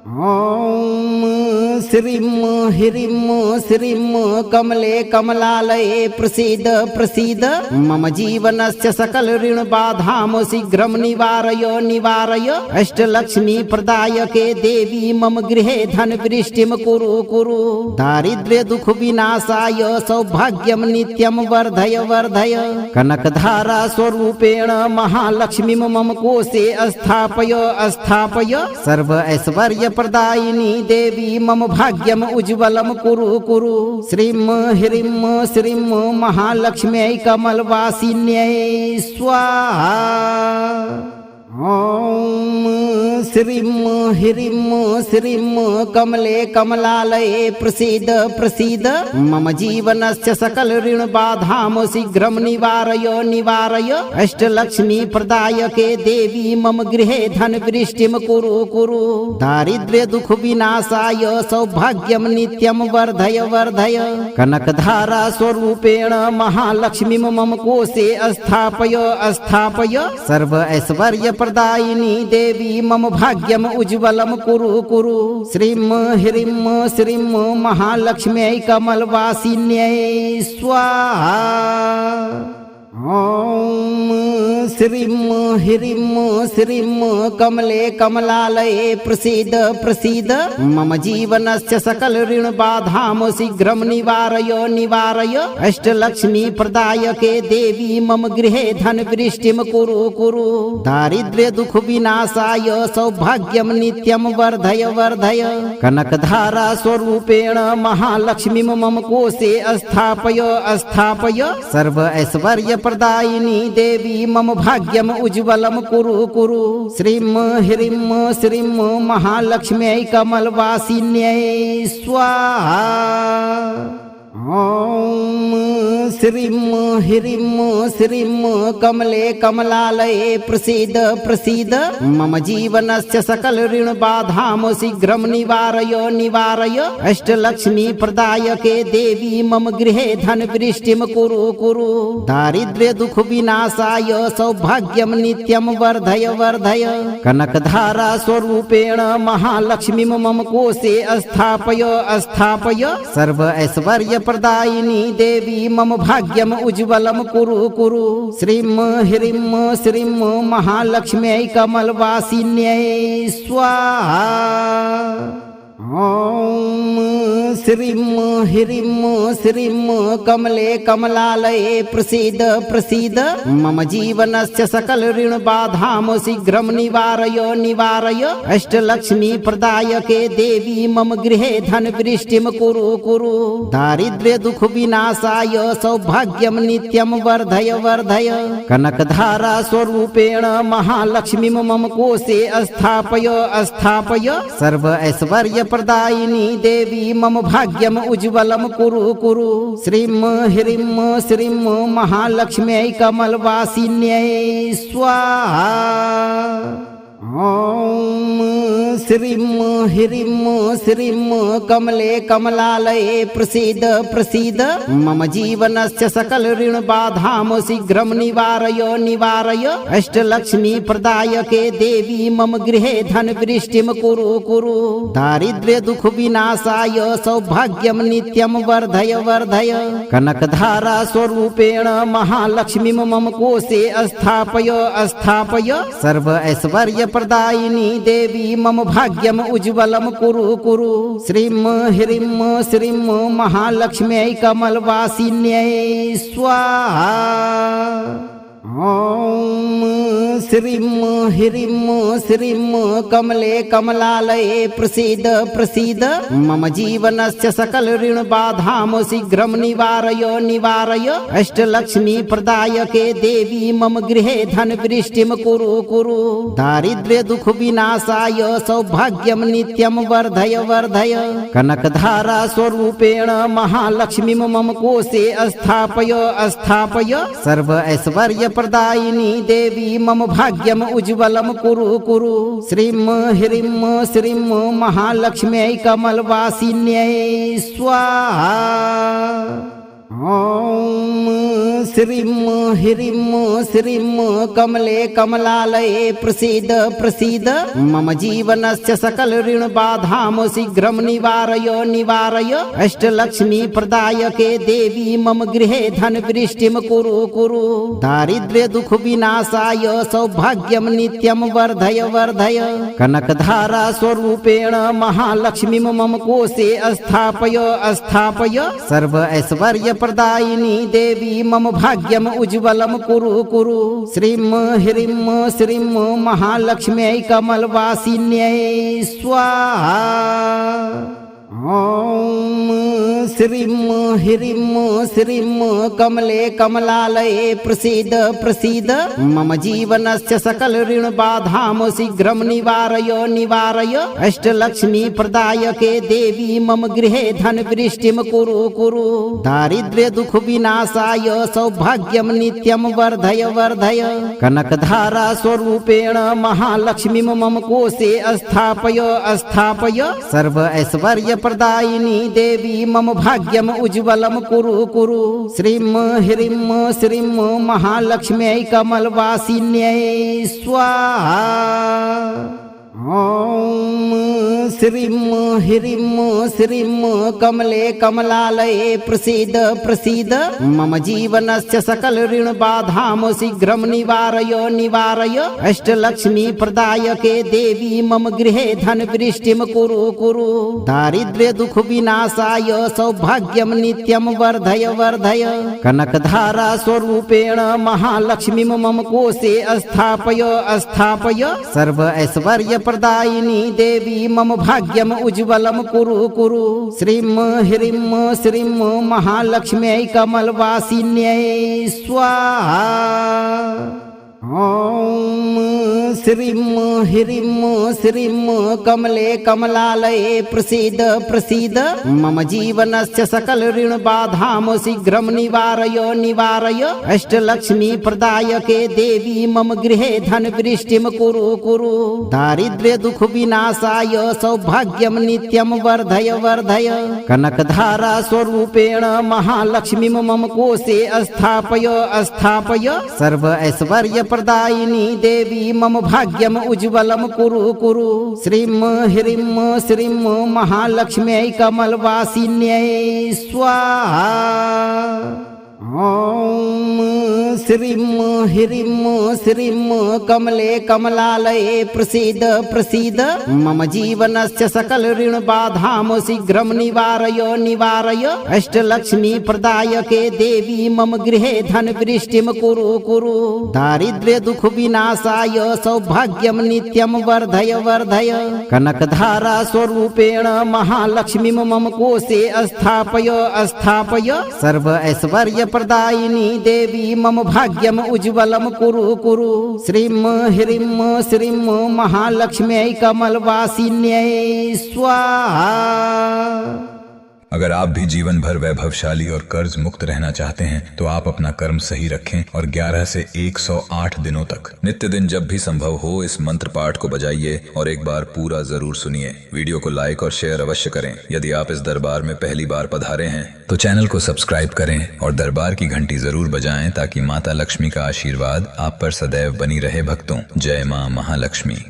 ॐ श्रीं कमले कमलालये प्रसीद प्रसीद मम जीवनस्य सकल ऋण बाधां शीघ्रं निवारय अष्टलक्ष्मी प्रदायके देवी मम गृहे धन वृष्टिं कुरु दारिद्र्य दुख विनाशाय सौभाग्यं नित्यं वर्धय कनकधारा स्वरूपेण महालक्ष्मी मम कोशे स्थापय सर्व ऐश्वर्य प्रदायिनी देवी मम भाग्यम उज्ज्वलम कुरु श्रीं महालक्ष्म्यै कमलवासिन्यै स्वाहा। ॐ श्रीं कमले कमलालये प्रसीद मम जीवनस्य सकल ऋण बाधां शीघ्रं निवारय अष्टलक्ष्मी प्रदायके देवी मम गृहे धन वृष्टिं कुरु दारिद्र्य दुख विनाशाय सौभाग्यं नित्यं वर्धय कनकधारा स्वरूपेण महालक्ष्मी मम कोशे स्थापय सर्व ऐश्वर्य प्रदायिनी देवी मम भाग्यम उज्ज्वलम कुरु श्रीं महालक्ष्म्यै कमलवासिन्यै स्वाहा। ॐ श्रीं कमले कमलालये प्रसीद मम जीवनस्य सकल ऋण बाधां शीघ्रं निवारय अष्टलक्ष्मी प्रदायके देवी मम गृहे धन वृष्टिं कुरु दारिद्र्य दुख विनाशाय सौभाग्यं नित्यं वर्धय कनकधारा स्वरूपेण महालक्ष्मी मम कोशे स्थापय सर्व ऐश्वर्य प्रदायिनी देवी मम भाग्यम उज्ज्वलम कुरु श्रीं महालक्ष्म्यै कमलवासिन्यै स्वाहा। ॐ श्रीं कमले कमलालये प्रसीद मम जीवनस्य सकल ऋण बाधां शीघ्रं निवारय अष्टलक्ष्मी प्रदायके देवी मम गृहे धन वृष्टिं कुरु दारिद्र्य दुख विनाशाय सौभाग्यं नित्यं वर्धय कनकधारा स्वरूपेण महालक्ष्मी मम कोशे स्थापय सर्व ऐश्वर्य प्रदायिनी देवी मम भाग्यम उज्ज्वलम कुरु श्रीं महालक्ष्म्यै कमलवासिन्यै स्वाहा। ॐ श्रीं कमले कमलालये प्रसीद मम जीवनस्य सकल ऋण बाधां शीघ्रं निवारय अष्टलक्ष्मी प्रदायके देवी मम गृहे धन वृष्टिं कुरु दारिद्र्य दुख विनाशाय सौभाग्यं नित्यं वर्धय कनकधारा स्वरूपेण महालक्ष्मी मम कोशे स्थापय सर्व ऐश्वर्य प्रदायिनी देवी मम भाग्यम उज्ज्वलम कुरु श्रीं महालक्ष्म्यै कमलवासिन्यै स्वाहा। ॐ श्रीं कमले कमलालये प्रसीद मम जीवनस्य सकल ऋण बाधां शीघ्रं निवारय अष्टलक्ष्मी प्रदायके देवी मम गृहे धन वृष्टिं कुरु दारिद्र्य दुख विनाशाय सौभाग्यं नित्यं वर्धय कनकधारा स्वरूपेण महालक्ष्मी मम कोशे स्थापय सर्व ऐश्वर्य प्रदायिनी देवी मम भाग्यम उज्ज्वलम कुरु श्रीं महालक्ष्म्यै कमलवासिन्यै स्वाहा। ॐ श्रीं कमले कमलालये प्रसीद मम जीवनस्य सकल ऋण बाधां शीघ्रं निवारय अष्टलक्ष्मी प्रदायके देवी मम गृहे धन वृष्टिं कुरु दारिद्र्य दुख विनाशाय सौभाग्यं नित्यं वर्धय कनकधारा स्वरूपेण महालक्ष्मी मम कोशे स्थापय सर्व ऐश्वर्य प्रदायिनी देवी मम भाग्यम उज्ज्वलम कुरु श्रीं महालक्ष्म्यै कमलवासिन्यै स्वाहा। ॐ श्रीं ह्रीं श्रीं कमले कमलालये प्रसीद प्रसीद मम जीवनस्य सकल ऋण बाधां शीघ्रं निवारय निवारय अष्टलक्ष्मी प्रदायके देवी मम गृहे धन वृष्टिं कुरु कुरु दारिद्र्य दुख विनाशाय सौभाग्यं नित्यं वर्धय वर्धय कनकधारा स्वरूपेण महालक्ष्मीं मम कोशे स्थापय स्थापय सर्व ऐश्वर्य प्रदायिनी देवी मम भाग्यम उज्ज्वलम कुरु कुरु श्रीं ह्रीं श्रीं महालक्ष्म्यै कमलवासिन्यै स्वाहा। ॐ श्रीं ह्रीं श्रीं कमले कमलालये प्रसीद प्रसीद मम जीवनस्य सकल ऋण बाधां शीघ्रं निवारय निवारय अष्टलक्ष्मी प्रदायके देवी मम गृहे धन वृष्टिं कुरु कुरु दारिद्र्य दुख विनाशाय सौभाग्यं नित्यं वर्धय वर्धय कनकधारा स्वरूपेण महालक्ष्मीं मम कोशे स्थापय स्थापय सर्व ऐश्वर्य प्रदायिनी देवी मम भाग्यम उज्ज्वलम कुरु कुरु श्रीं ह्रीं श्रीं महालक्ष्म्यै कमलवासिन्यै स्वाहा। ॐ श्रीं ह्रीं श्रीं कमले कमलालये प्रसीद प्रसीद मम जीवनस्य सकल ऋण बाधां शीघ्रं निवारय निवारय अष्टलक्ष्मी प्रदायके देवी मम गृहे धन वृष्टिं कुरु कुरु दारिद्र्य दुख विनाशाय सौभाग्यं नित्यं वर्धय वर्धय कनकधारा स्वरूपेण महालक्ष्मीं मम कोशे स्थापय स्थापय सर्व ऐश्वर्य प्रदायिनी देवी मम भाग्यम उज्ज्वलम कुरु कुरु श्रीं ह्रीं श्रीं महालक्ष्म्यै कमलवासिन्यै स्वाहा। ॐ श्रीं ह्रीं श्रीं कमले कमलालये प्रसीद प्रसीद मम जीवनस्य सकल ऋण बाधां शीघ्रं निवारय निवारय अष्टलक्ष्मी प्रदायके देवी मम गृहे धन वृष्टिं कुरु कुरु दारिद्र्य दुख विनाशाय सौभाग्यं नित्यं वर्धय वर्धय कनकधारा स्वरूपेण महालक्ष्मीं मम कोशे स्थापय स्थापय सर्व ऐश्वर्य प्रदायिनी देवी मम भाग्यम उज्ज्वलम कुरु कुरु श्रीं ह्रीं श्रीं महालक्ष्म्यै कमलवासिन्यै स्वाहा। ॐ श्रीं ह्रीं श्रीं कमले कमलालये प्रसीद प्रसीद मम जीवनस्य सकल ऋण बाधां शीघ्रं निवारय निवारय अष्टलक्ष्मी प्रदायके देवी मम गृहे धन वृष्टिं कुरु कुरु दारिद्र्य दुख विनाशाय सौभाग्यं नित्यं वर्धय वर्धय कनकधारा स्वरूपेण महालक्ष्मीं मम कोशे स्थापय स्थापय सर्व ऐश्वर्य प्रदायिनी देवी मम भाग्यम उज्ज्वलम कुरु कुरु श्रीं ह्रीं श्रीं महालक्ष्म्यै कमलवासिन्यै स्वाहा। अगर आप भी जीवन भर वैभवशाली और कर्ज मुक्त रहना चाहते हैं तो आप अपना कर्म सही रखें और 11 से 108 दिनों तक नित्य दिन जब भी संभव हो इस मंत्र पाठ को बजाइए और एक बार पूरा जरूर सुनिए। वीडियो को लाइक और शेयर अवश्य करें। यदि आप इस दरबार में पहली बार पधारे हैं तो चैनल को सब्सक्राइब करें और दरबार की घंटी जरूर बजाएं ताकि माता लक्ष्मी का आशीर्वाद आप पर सदैव बनी रहे। भक्तों, जय मां महालक्ष्मी।